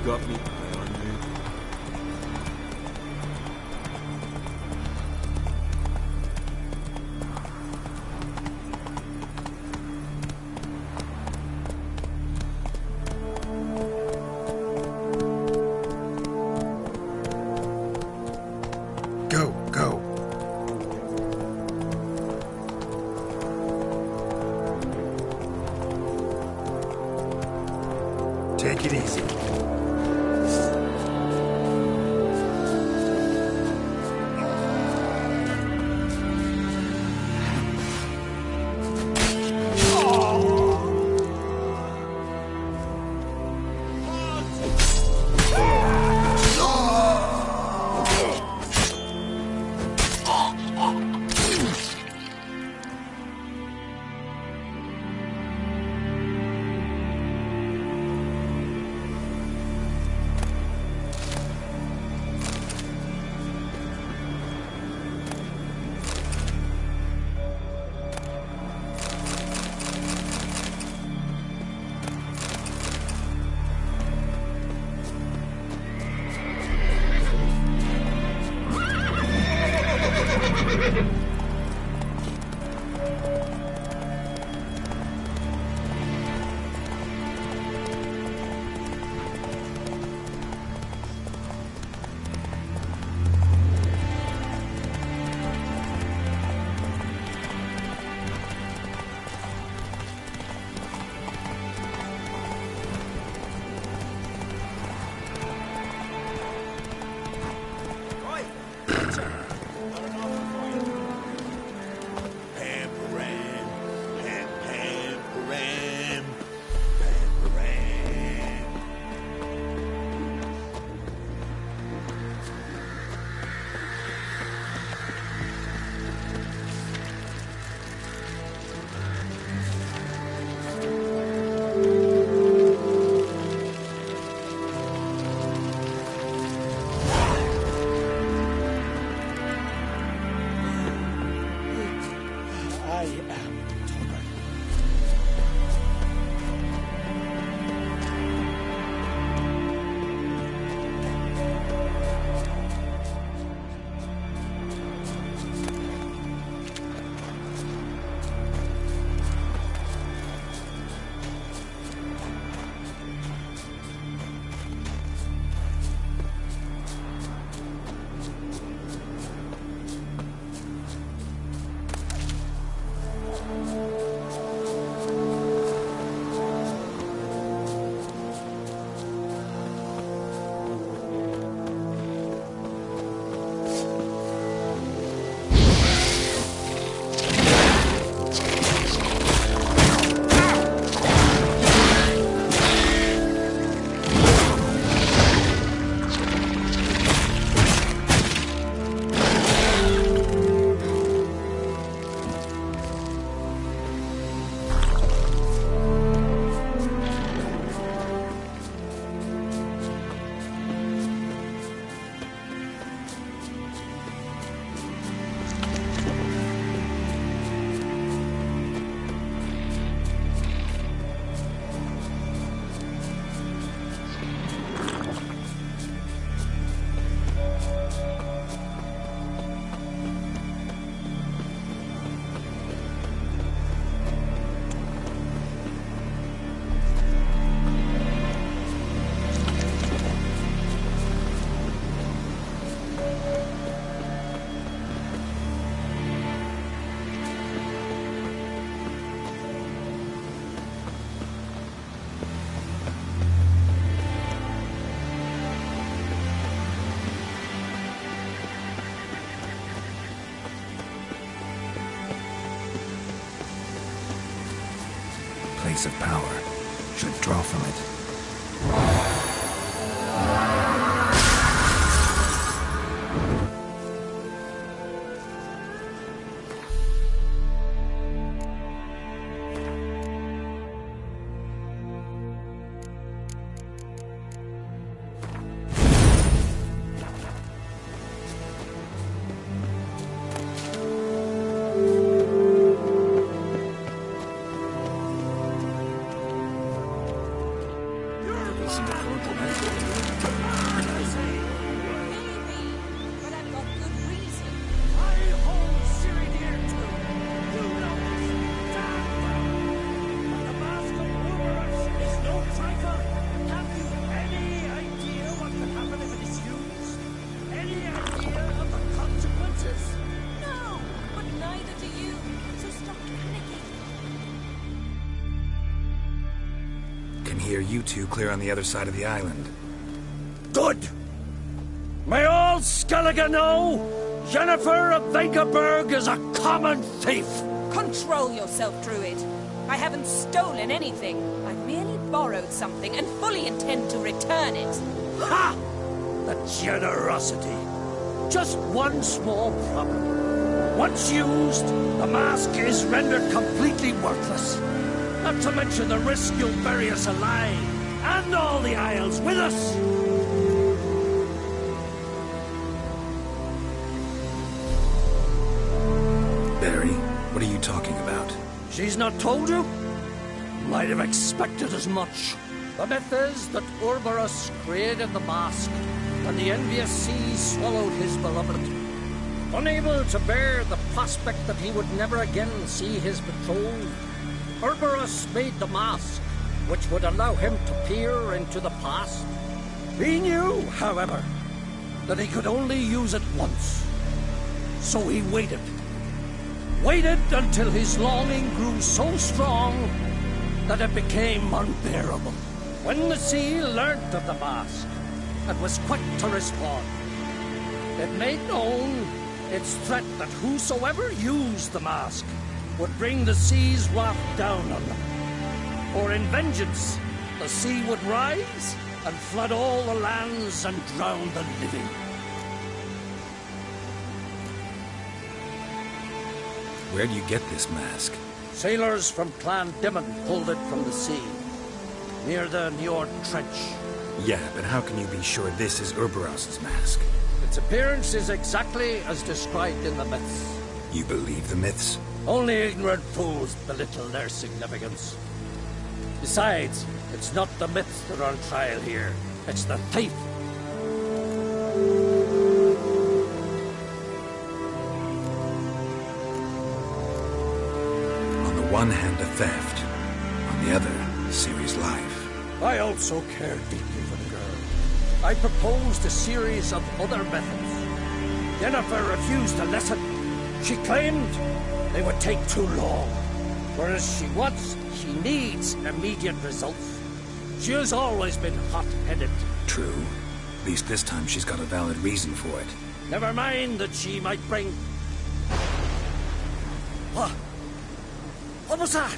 Got me eye on you. Go, go. Take it easy. Place of power should draw from it. Listen to here, you two clear on the other side of the island. Good! May all Skellige know Jennifer of Vankerberg is a common thief! Control yourself, Druid. I haven't stolen anything. I've merely borrowed something and fully intend to return it. Ha! The generosity. Just one small problem. Once used, the mask is rendered completely worthless. Not to mention the risk you'll bury us alive, and all the Isles with us. Barry, what are you talking about? She's not told you? Might have expected as much. The myth is that Urberus created the mask, and the envious sea swallowed his beloved. Unable to bear the prospect that he would never again see his betrothed, Urberus made the mask, which would allow him to peer into the past. He knew, however, that he could only use it once. So he waited. Waited until his longing grew so strong that it became unbearable. When the sea learnt of the mask, it was quick to respond. It made known its threat that whosoever used the mask would bring the sea's wrath down on them. For in vengeance, the sea would rise and flood all the lands and drown the living. Where'd you get this mask? Sailors from Clan Dimon pulled it from the sea, near the Njord Trench. Yeah, but how can you be sure this is Urberus's mask? Its appearance is exactly as described in the myths. You believe the myths? Only ignorant fools belittle their significance. Besides, it's not the myths that are on trial here. It's the thief. On the one hand, a theft. On the other, Ciri's life. I also care deeply for the girl. I proposed a series of other methods. Jennifer refused to listen. She claimed they would take too long. Whereas she needs immediate results. She has always been hot-headed. True. At least this time she's got a valid reason for it. Never mind that she might bring... What? What was that?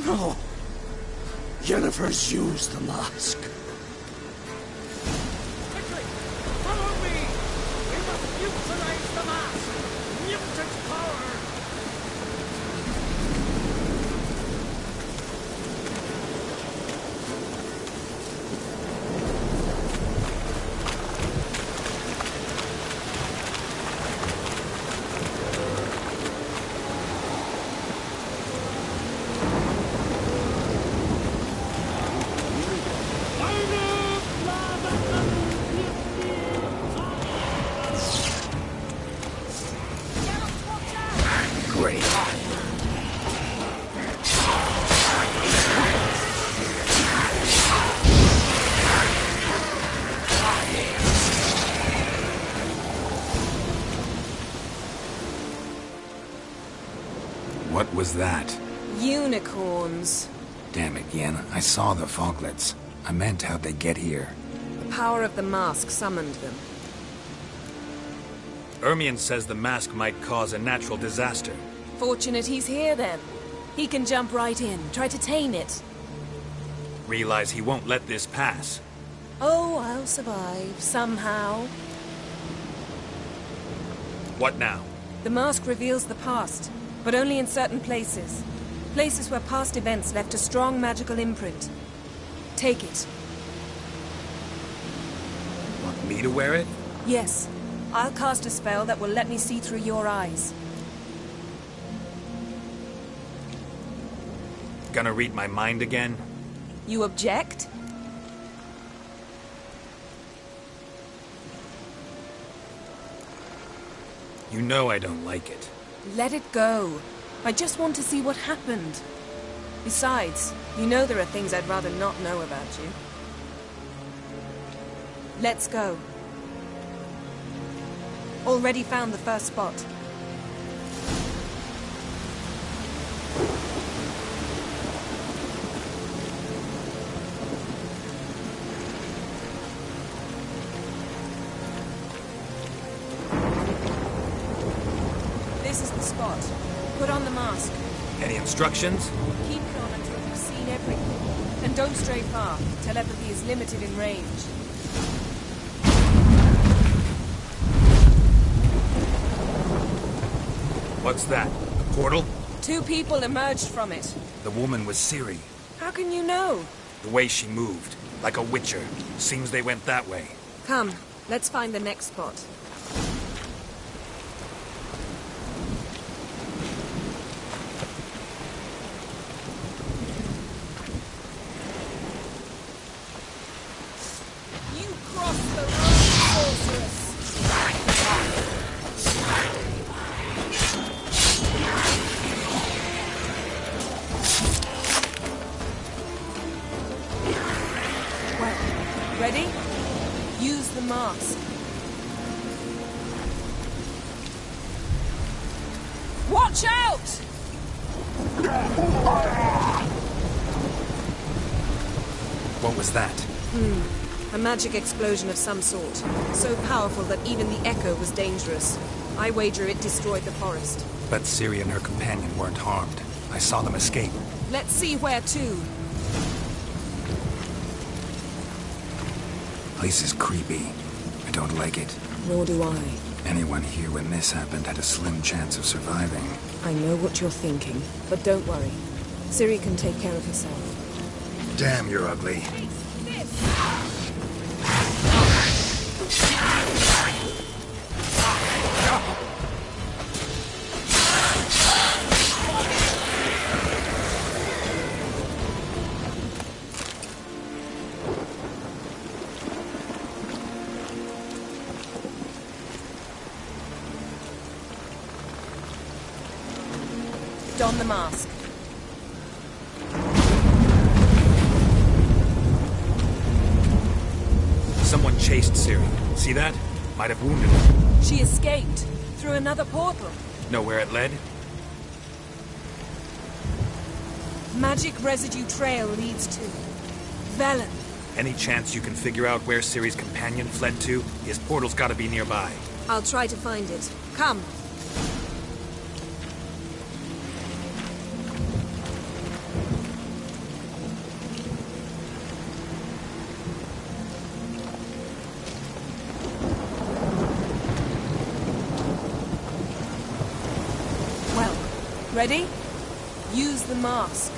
No. Jennifer's used the mask. Quickly! Follow me! We must neutralize the mask! Mute its power! What was that? Unicorns. Damn it, Yen. I saw the foglets. I meant how'd they get here? The power of the mask summoned them. Ermion says the mask might cause a natural disaster. Fortunate he's here, then. He can jump right in, try to tame it. Realize he won't let this pass. Oh, I'll survive, somehow. What now? The mask reveals the past, but only in certain places. Places where past events left a strong magical imprint. Take it. Want me to wear it? Yes. I'll cast a spell that will let me see through your eyes. Gonna read my mind again? You object? You know I don't like it. Let it go. I just want to see what happened. Besides, you know there are things I'd rather not know about you. Let's go. Already found the first spot. spot. Put on the mask. Any instructions? Keep it on until you've seen everything. And don't stray far. Telepathy is limited in range. What's that? A portal? 2 people emerged from it. The woman was Ciri. How can you know? The way she moved. Like a witcher. Seems they went that way. Come, let's find the next spot. You crossed the road, sorceress! Well, ready? Use the mask. Watch out! What was that? A magic explosion of some sort. So powerful that even the echo was dangerous. I wager it destroyed the forest. But Ciri and her companion weren't harmed. I saw them escape. Let's see where to. Place is creepy. I don't like it. Nor do I. Anyone here when this happened had a slim chance of surviving. I know what you're thinking, but don't worry. Ciri can take care of herself. Damn, you're ugly. Don the mask. Someone chased Ciri. See that? Might have wounded her. She escaped through another portal. Know where it led? Magic residue trail leads to Velen. Any chance you can figure out where Ciri's companion fled to? His portal's gotta be nearby. I'll try to find it. Come. Well, ready? Use the mask.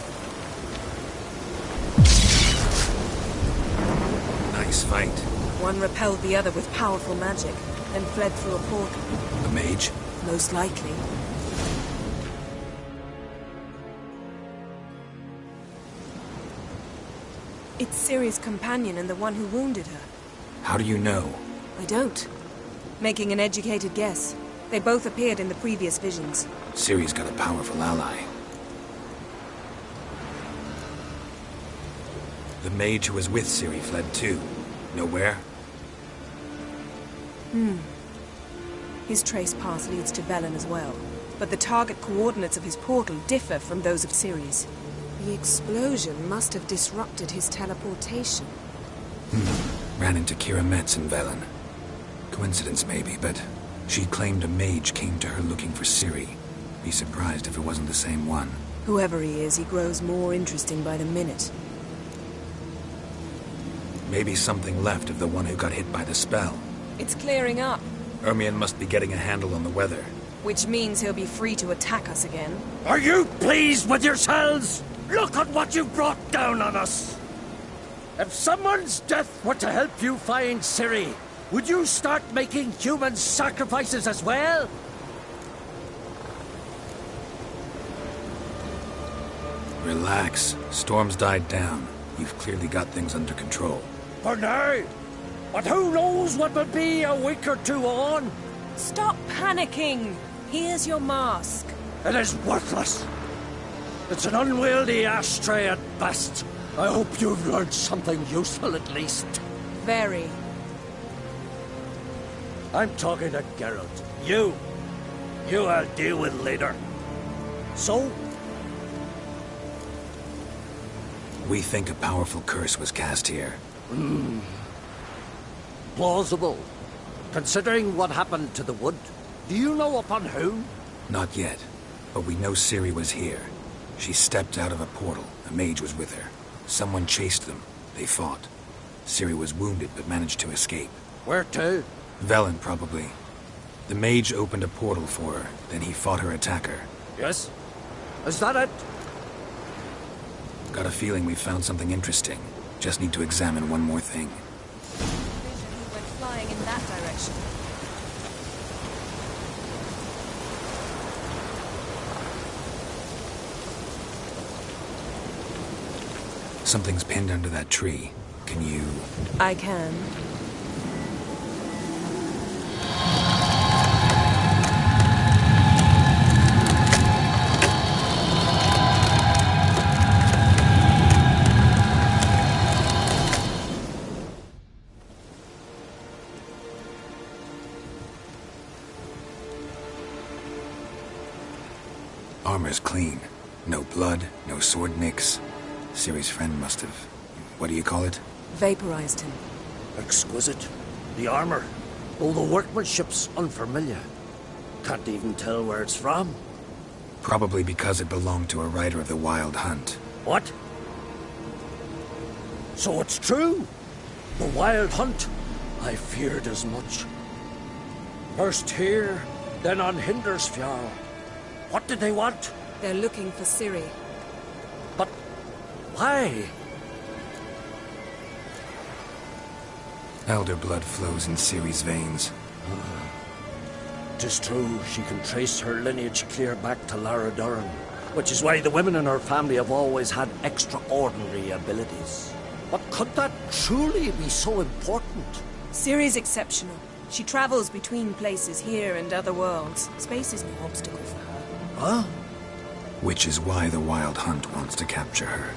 Nice fight. One repelled the other with powerful magic, then fled through a portal. The mage? Most likely. It's Ciri's companion and the one who wounded her. How do you know? I don't. Making an educated guess. They both appeared in the previous visions. Ciri's got a powerful ally. The mage who was with Ciri fled too. Know where? His trace path leads to Velen as well. But the target coordinates of his portal differ from those of Ciri's. The explosion must have disrupted his teleportation. Ran into Kira Metz in Velen. Coincidence maybe, but she claimed a mage came to her looking for Ciri. Be surprised if it wasn't the same one. Whoever he is, he grows more interesting by the minute. Maybe something left of the one who got hit by the spell. It's clearing up, Ermion must be getting a handle on the weather. which means he'll be free to attack us again. Are you pleased with yourselves? Look at what you've brought down on us! If someone's death were to help you find Ciri, would you start making human sacrifices as well? Relax. Storm's died down. You've clearly got things under control. For now. But who knows what will be a week or two on? Stop panicking! Here's your mask. It is worthless. It's an unwieldy ashtray at best. I hope you've learned something useful at least. Very. I'm talking to Geralt. You I'll deal with later. So? We think a powerful curse was cast here. Plausible. Considering what happened to the wood, do you know upon whom? Not yet. But we know Ciri was here. She stepped out of a portal. A mage was with her. Someone chased them. They fought. Ciri was wounded but managed to escape. Where to? Velen, probably. The mage opened a portal for her, then he fought her attacker. Yes? Is that it? Got a feeling we found something interesting. Just need to examine one more thing. He went flying in that direction. Something's pinned under that tree. Can you... I can. Armor's clean. No blood, no sword nicks. Ciri's friend must have... what do you call it? Vaporized him. Exquisite. The armor, though the workmanship's unfamiliar. Can't even tell where it's from. Probably because it belonged to a rider of the Wild Hunt. What? So it's true? The Wild Hunt? I feared as much. First here, then on Hindersfjall. What did they want? They're looking for Ciri. But why? Elder blood flows in Ciri's veins. 'Tis true, she can trace her lineage clear back to Lara Duran, which is why the women in her family have always had extraordinary abilities. But could that truly be so important? Ciri's exceptional. She travels between places here and other worlds. Space is no obstacle for her. Huh? Which is why the Wild Hunt wants to capture her.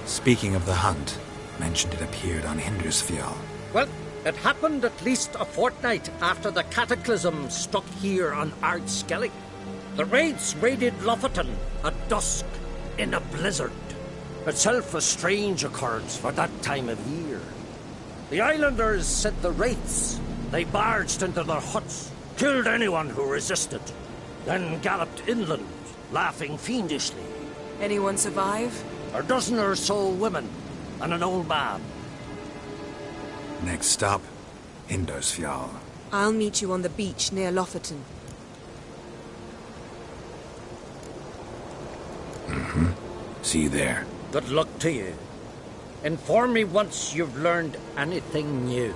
Speaking of the hunt, mentioned it appeared on Hindersfjall. Well, it happened at least a fortnight after the cataclysm struck here on Ardskellig. The raids raided Lofoten at dusk in a blizzard. Itself a strange occurrence for that time of year. The islanders sent the wraiths. They barged into their huts, killed anyone who resisted, then galloped inland, laughing fiendishly. Anyone survive? A dozen or so women, and an old man. Next stop, Hindersfjall. I'll meet you on the beach near Lofoten. Mm-hmm. See you there. Good luck to you. Inform me once you've learned anything new.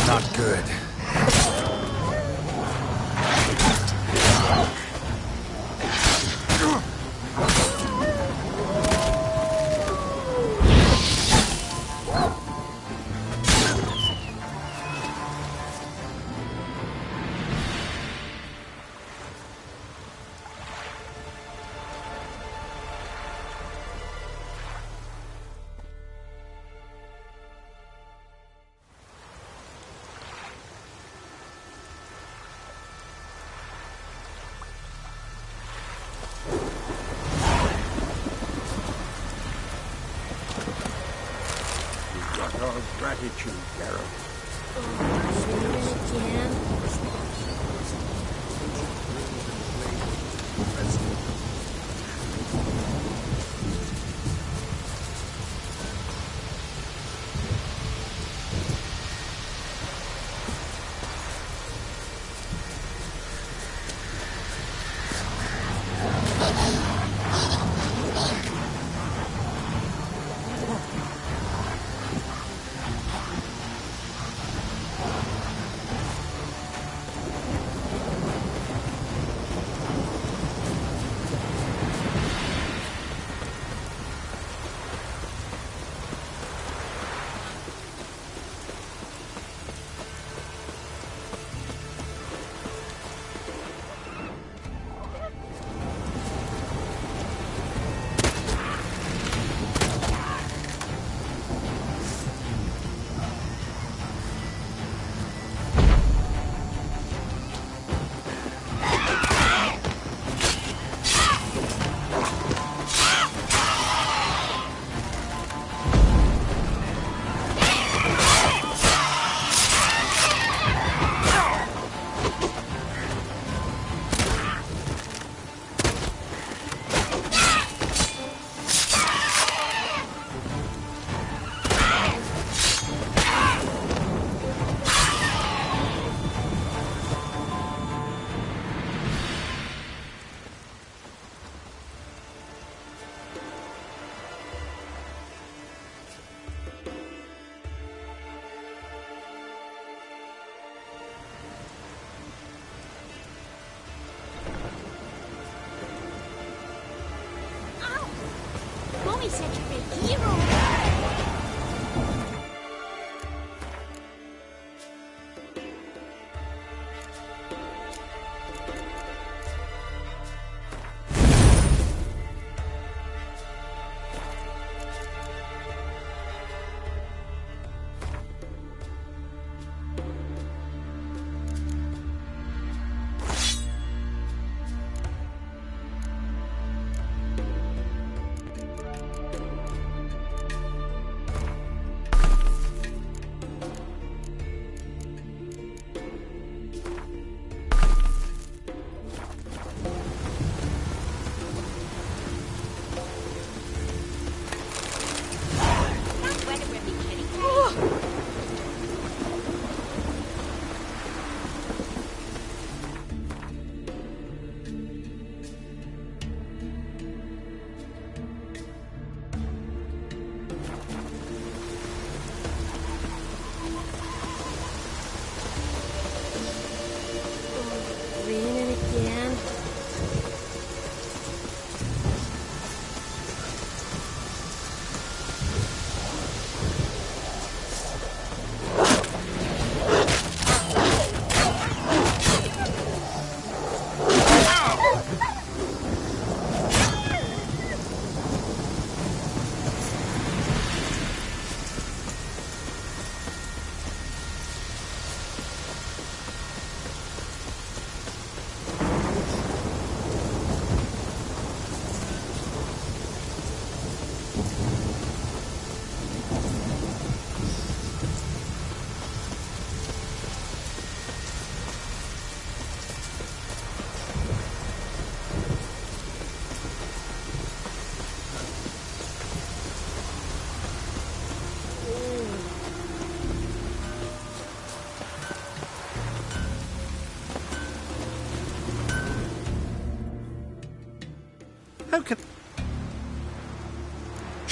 Not good. Our gratitude, Geralt. Mommy's such a big hero.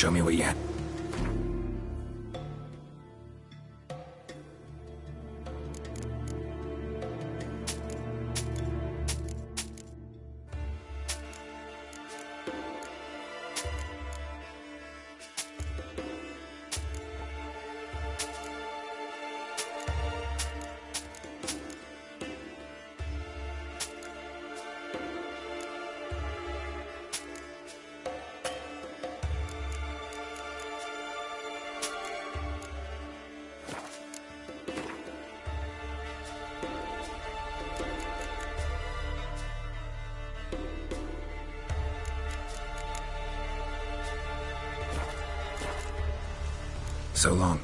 Show me what you had. So long.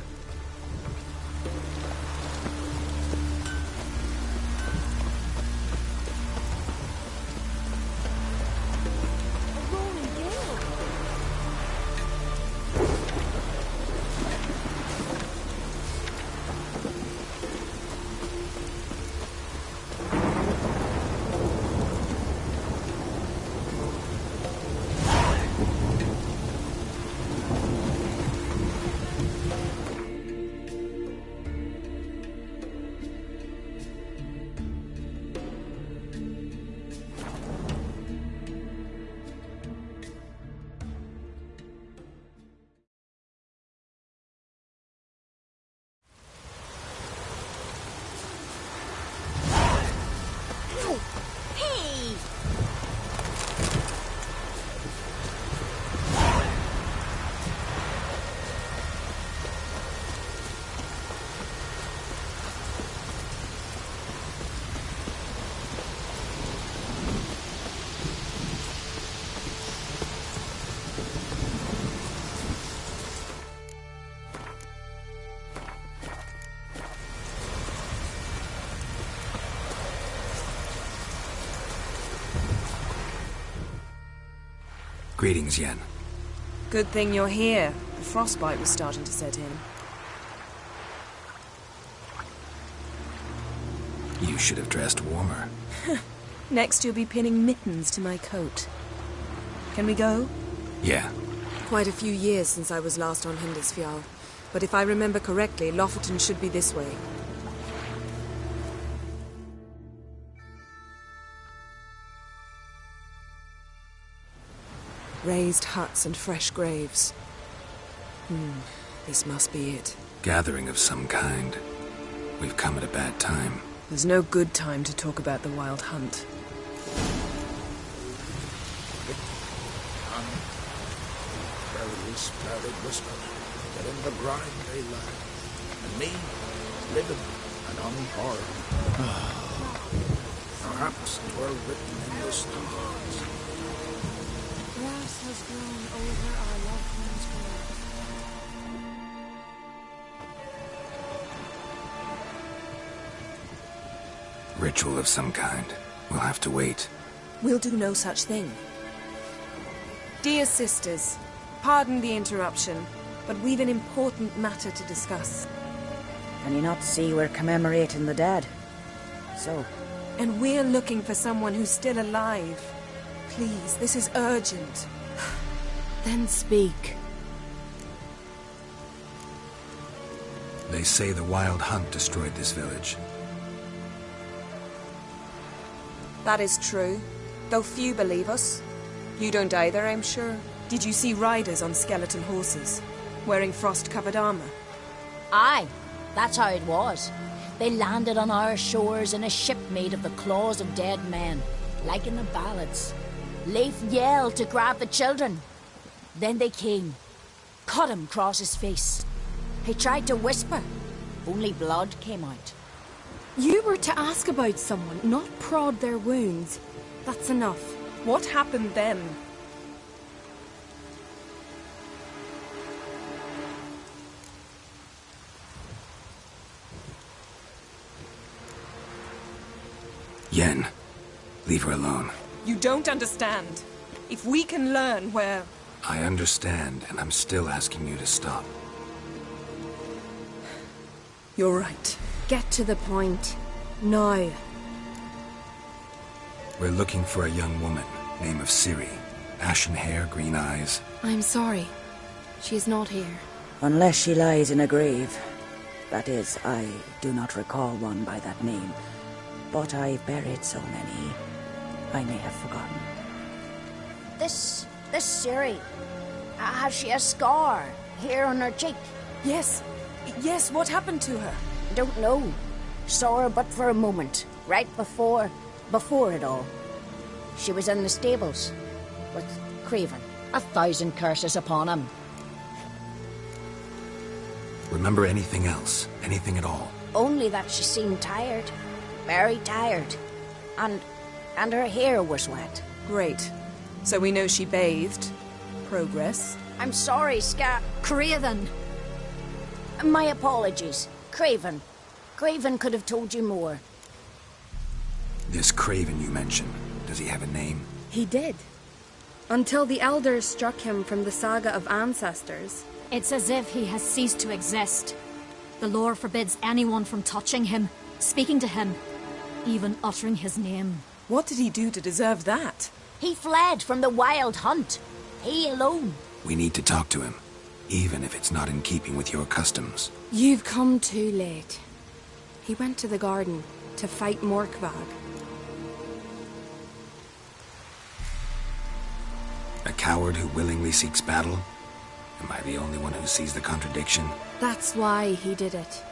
Greetings, Yen. Good thing you're here. The frostbite was starting to set in. You should have dressed warmer. Next you'll be pinning mittens to my coat. Can we go? Yeah. Quite a few years since I was last on Hindisfjall. But if I remember correctly, Lofoten should be this way. Raised huts and fresh graves. This must be it. Gathering of some kind. We've come at a bad time. There's no good time to talk about the Wild Hunt. Sprouted whisper that in the grind they lie, and me living and unharmed. Perhaps 'twere written in the stars. Grass has grown over our loved one's grave. Ritual of some kind. We'll have to wait. We'll do no such thing. Dear sisters, pardon the interruption, but we've an important matter to discuss. Can you not see we're commemorating the dead? So? And we're looking for someone who's still alive. Please, this is urgent. Then speak. They say the Wild Hunt destroyed this village. That is true, though few believe us. You don't either, I'm sure. Did you see riders on skeleton horses, wearing frost-covered armor? Aye, that's how it was. They landed on our shores in a ship made of the claws of dead men, like in the ballads. Leif yelled to grab the children. Then they came, cut him across his face. He tried to whisper, only blood came out. You were to ask about someone, not prod their wounds. That's enough. What happened then? Yen, leave her alone. You don't understand. If we can learn where... I understand, and I'm still asking you to stop. You're right. Get to the point. Now. We're looking for a young woman, name of Ciri. Ashen hair, green eyes. I'm sorry. She is not here. Unless she lies in a grave. That is, I do not recall one by that name. But I've buried so many, I may have forgotten. This Ciri, has she a scar here on her cheek? Yes, what happened to her? Don't know. Saw her but for a moment, right before it all. She was in the stables with Craven. 1,000 curses upon him. Remember anything else? Anything at all? Only that she seemed tired. Very tired. And her hair was wet. Great. So we know she bathed. Progress. I'm sorry, Craven. My apologies. Craven. Craven could have told you more. This Craven you mentioned, does he have a name? He did. Until the elders struck him from the saga of ancestors. It's as if he has ceased to exist. The lore forbids anyone from touching him, speaking to him, even uttering his name. What did he do to deserve that? He fled from the wild hunt. He alone. We need to talk to him, even if it's not in keeping with your customs. You've come too late. He went to the garden to fight Morkvag. A coward who willingly seeks battle? Am I the only one who sees the contradiction? That's why he did it.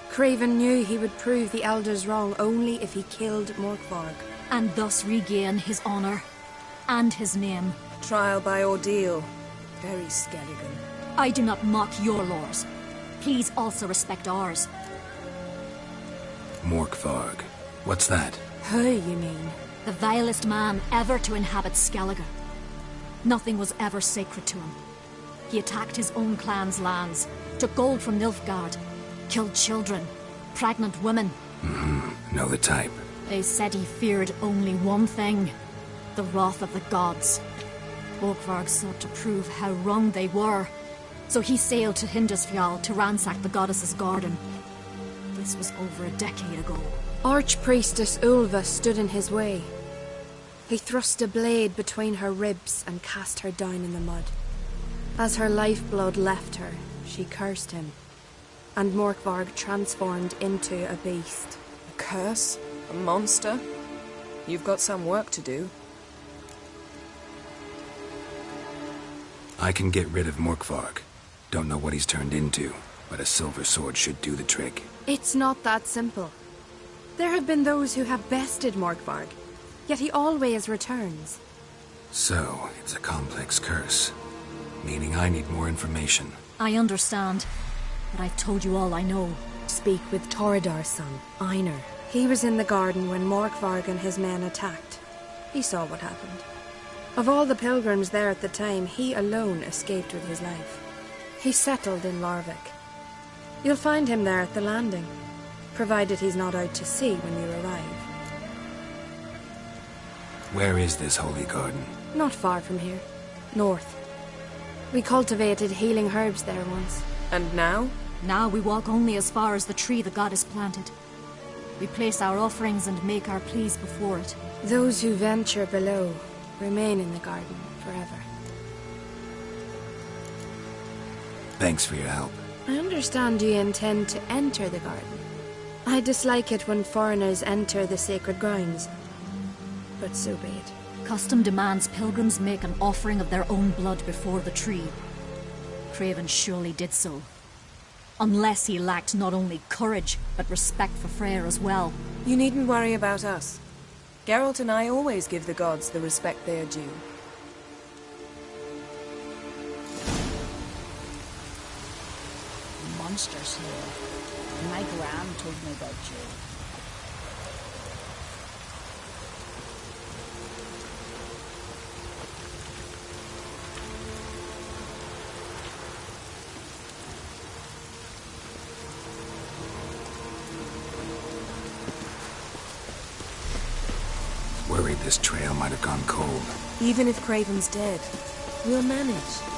Craven knew he would prove the elders wrong only if he killed Morkvarg. And thus regain his honor and his name. Trial by ordeal. Very Skelligan. I do not mock your laws. Please also respect ours. Morkvarg. What's that? Who, you mean? The vilest man ever to inhabit Skellige. Nothing was ever sacred to him. He attacked his own clan's lands, took gold from Nilfgaard, killed children, pregnant women. Know the type. They said he feared only one thing, the wrath of the gods. Morkvarg sought to prove how wrong they were, so he sailed to Hindisfjall to ransack the goddess's garden. This was over a decade ago. Archpriestess Ulva stood in his way. He thrust a blade between her ribs and cast her down in the mud. As her lifeblood left her, she cursed him, and Morkvarg transformed into a beast. A curse? A monster? You've got some work to do. I can get rid of Morkvarg. Don't know what he's turned into, but a silver sword should do the trick. It's not that simple. There have been those who have bested Morkvarg, yet he always returns. So, it's a complex curse. Meaning I need more information. I understand, but I've told you all I know. Speak with Torridar's son, Einar. He was in the garden when Morkvarg and his men attacked. He saw what happened. Of all the pilgrims there at the time, he alone escaped with his life. He settled in Larvik. You'll find him there at the landing, provided he's not out to sea when you arrive. Where is this holy garden? Not far from here. North. We cultivated healing herbs there once. And now? Now we walk only as far as the tree the goddess planted. We place our offerings and make our pleas before it. Those who venture below remain in the garden forever. Thanks for your help. I understand you intend to enter the garden. I dislike it when foreigners enter the sacred grounds, but so be it. Custom demands pilgrims make an offering of their own blood before the tree. Craven surely did so. Unless he lacked not only courage, but respect for Freyr as well. You needn't worry about us. Geralt and I always give the gods the respect they are due. Monsters here. My gran told me about you. Worried this trail might have gone cold. Even if Craven's dead, we'll manage.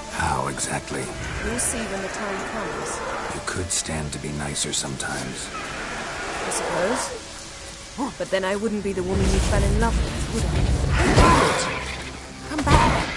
How exactly? We'll see when the time comes. You could stand to be nicer sometimes. I suppose. But then I wouldn't be the woman you fell in love with, would I? Come back.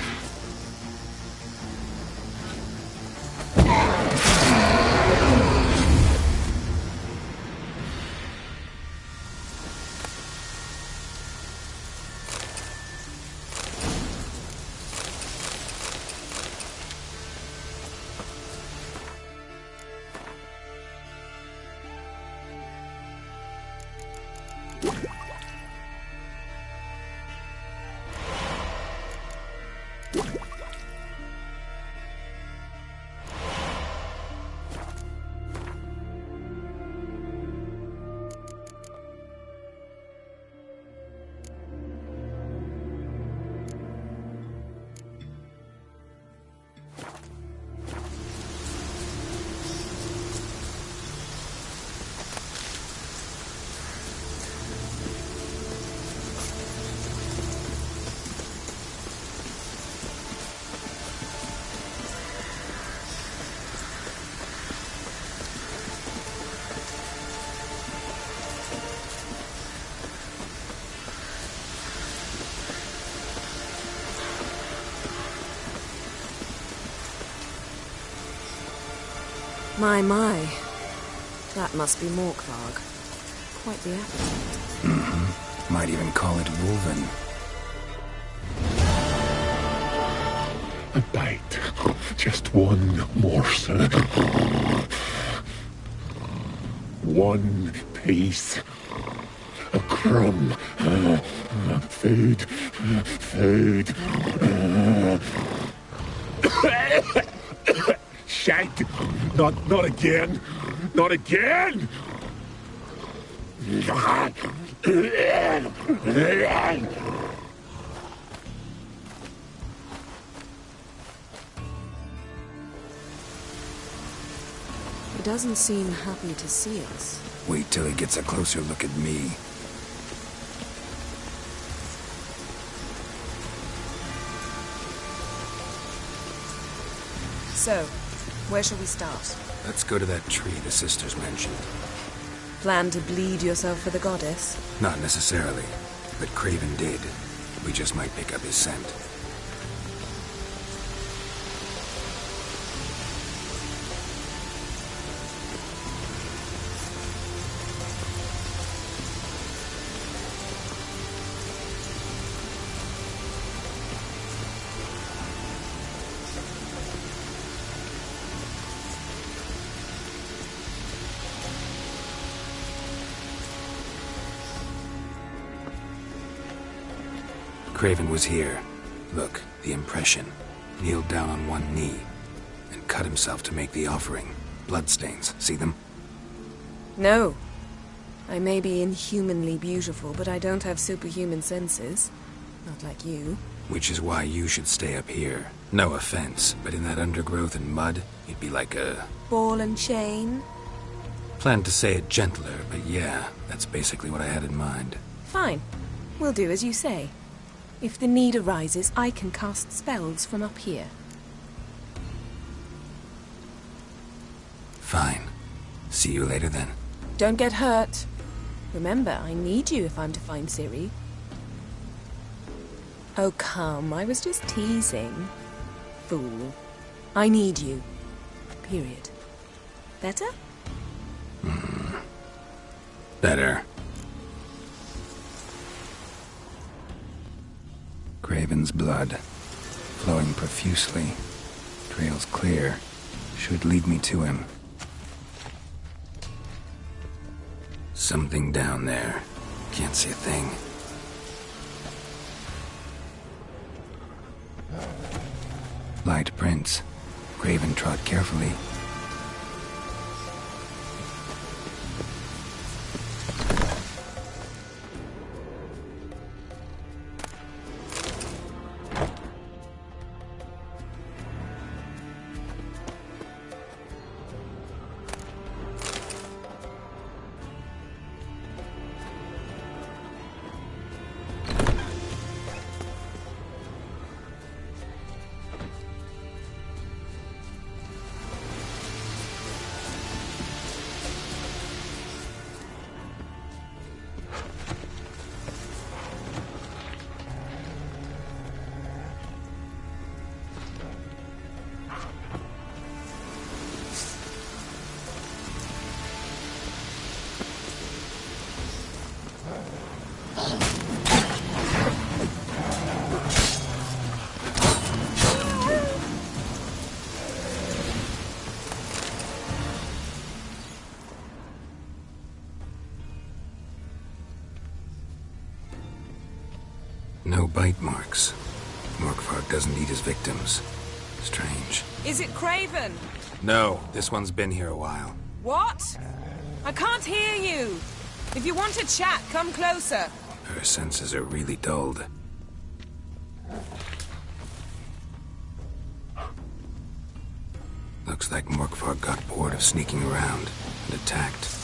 My. That must be Morkvarg. Quite the appetite. Mm-hmm. Might even call it Wolven. A bite. Just one morsel. One piece. A crumb. Food. Food. Shank. Not again. Not again. He doesn't seem happy to see us. Wait till he gets a closer look at me. So, where shall we start? Let's go to that tree the sisters mentioned. Plan to bleed yourself for the goddess? Not necessarily, but Craven did. We just might pick up his scent. Craven was here. Look, the impression. Kneeled down on one knee and cut himself to make the offering. Bloodstains. See them? No. I may be inhumanly beautiful, but I don't have superhuman senses. Not like you. Which is why you should stay up here. No offense, but in that undergrowth and mud, you'd be like a... ball and chain? Planned to say it gentler, but yeah, that's basically what I had in mind. Fine. We'll do as you say. If the need arises, I can cast spells from up here. Fine. See you later then. Don't get hurt. Remember, I need you if I'm to find Ciri. Oh, come. I was just teasing. Fool. I need you. Period. Better? Better. Craven's blood, flowing profusely. Trails clear. Should lead me to him. Something down there. Can't see a thing. Light prints. Craven trod carefully. No bite marks. Morkvarg doesn't eat his victims. Strange. Is it Craven? No, this one's been here a while. What? I can't hear you. If you want to chat, come closer. Her senses are really dulled. Looks like Morkvarg got bored of sneaking around and attacked.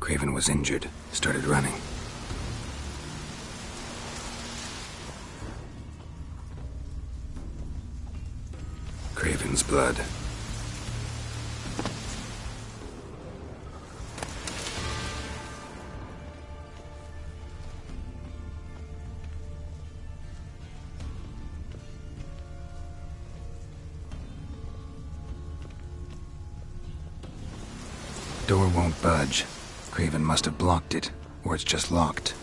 Craven was injured, started running. Craven's blood. Door won't budge. Craven must have blocked it, or it's just locked.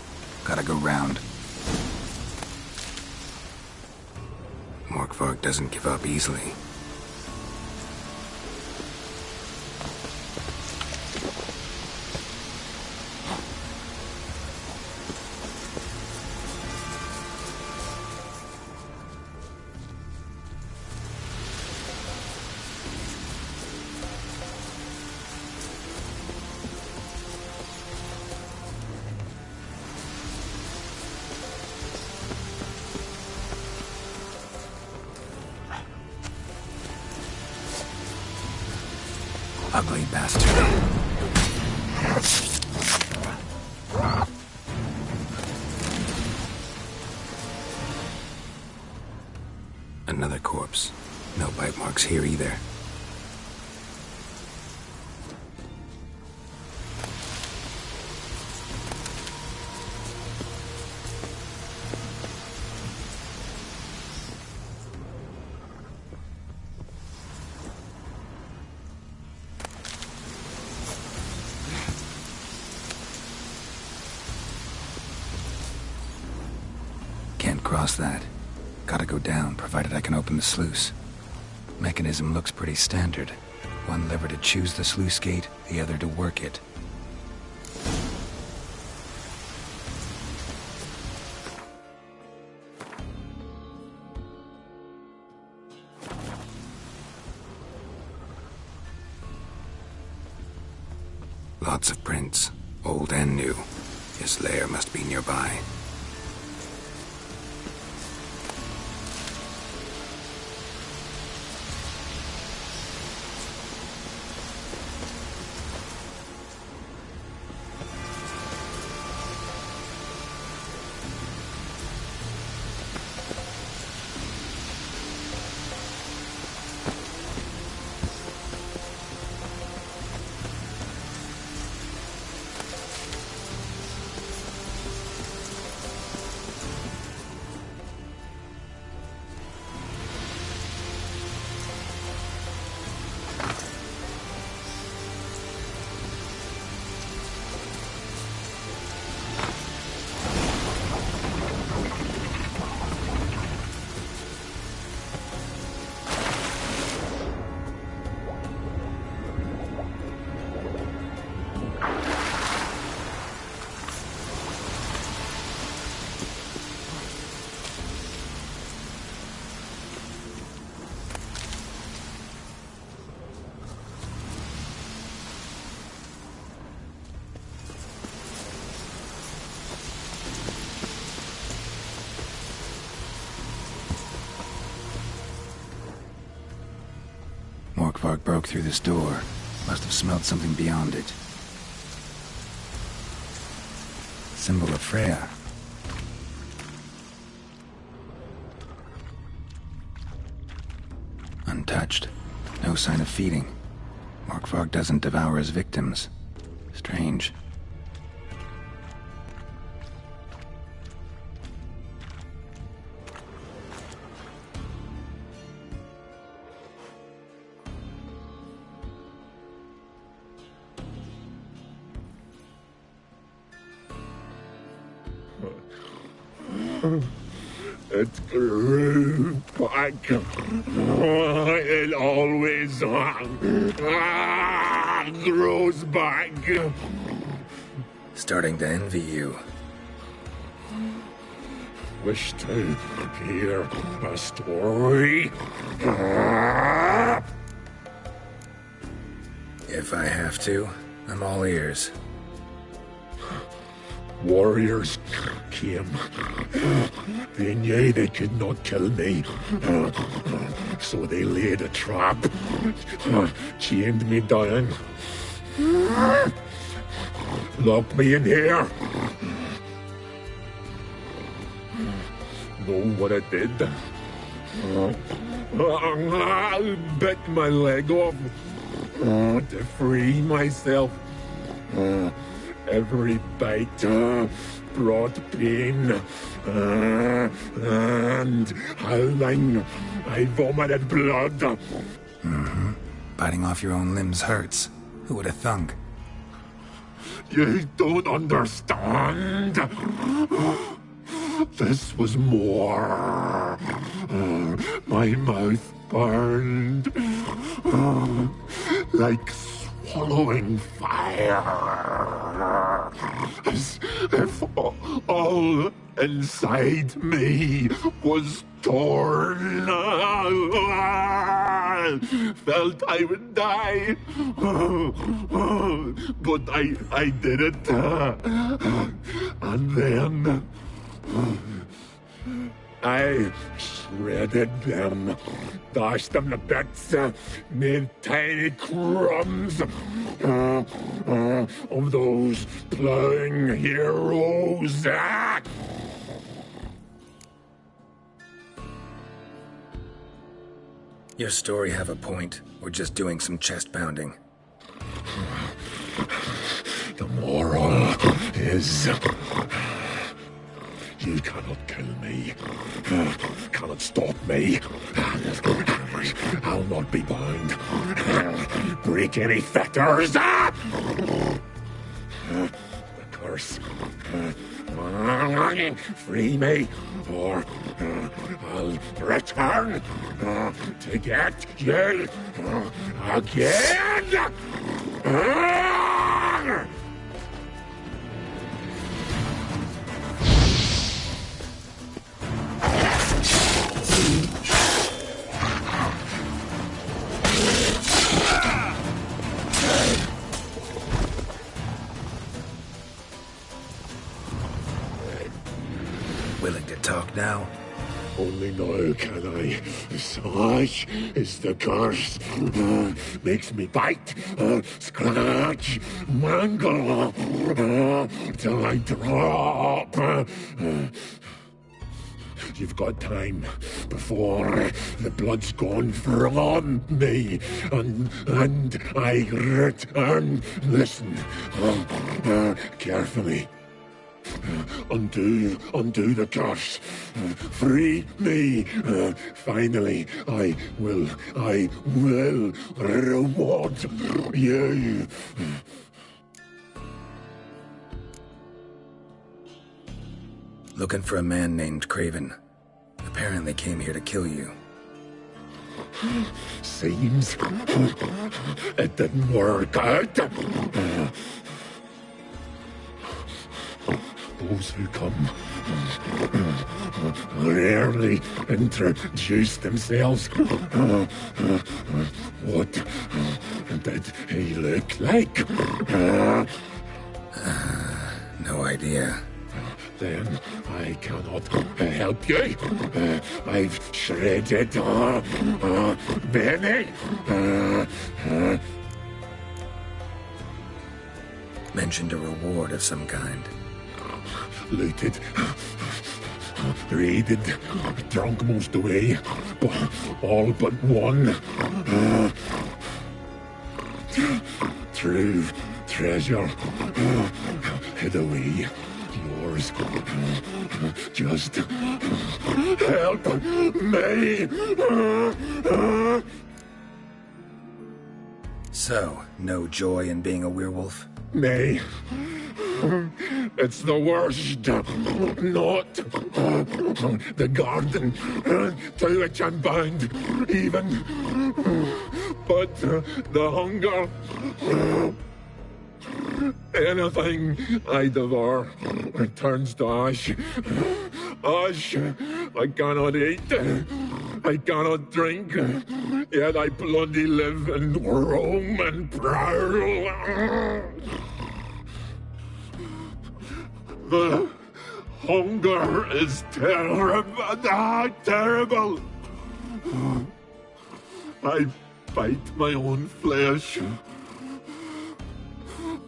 Gotta go round. Morkvarg doesn't give up easily. Ugly bastard. Another corpse. No bite marks here either. Can't cross that. Gotta go down, provided I can open the sluice. Mechanism looks pretty standard. One lever to choose the sluice gate, the other to work it. Lots of prints, old and new. His lair must be nearby. Morkvarg broke through this door. Must have smelled something beyond it. Symbol of Freya. Untouched. No sign of feeding. Morkvarg doesn't devour his victims. Strange. It grew back. It always grows back. Starting to envy you. Wish to hear a story? If I have to, I'm all ears. Warriors came. They knew they could not kill me. So they laid a trap. Lock me in here. Know what I did? I bit my leg off to free myself. Every bite brought pain, and howling, I vomited blood. Mm-hmm. Biting off your own limbs hurts. Who would have thunk? You don't understand. This was more. My mouth burned like swallowing fire, as if all inside me was torn. Felt I would die, but I did it. And then I shredded them, dashed them to bits, made tiny crumbs of those plowing heroes. Your story have a point. We're just doing some chest pounding. The moral is... you cannot kill me, cannot stop me. I'll not be bound. Break any fetters. The curse. Free me, or I'll return to get you again. Willing to talk now? Only now can I. Such is the curse. Makes me bite, scratch, mangle, till I drop. You've got time before the blood's gone from me, and I return. Listen, carefully. Undo the curse. Free me. Finally, I will reward you. Looking for a man named Craven. Apparently came here to kill you. Seems it didn't work out. Those who come rarely introduce themselves. What did he look like? No idea. Then I cannot help you. I've shredded many. Mentioned a reward of some kind. Looted, raided, drunk most away, all but one. True treasure hid away. Yours. Just help me. So, no joy in being a werewolf? Nay. It's the worst. Not the garden to which I'm bound, even. But the hunger. Anything I devour turns to ash. Ash I cannot eat. I cannot drink. Yet I bloody live and roam and prowl. The hunger is terrible. I bite my own flesh.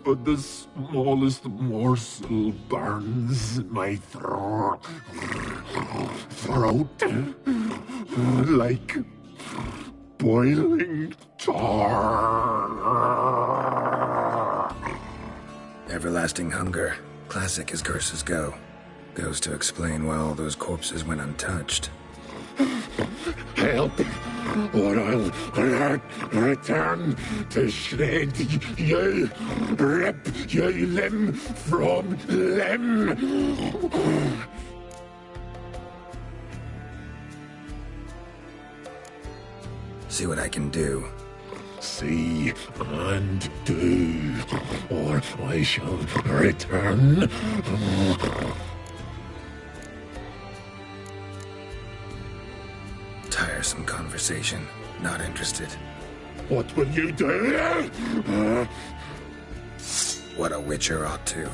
but the smallest morsel burns my throat like boiling tar. Everlasting hunger, classic as curses go. Goes to explain why all those corpses went untouched. Help, or I'll return to shred you, rip you limb from limb. See what I can do. See and do, or I shall return. Tiresome conversation. Not interested. What will you do? What a witcher ought to.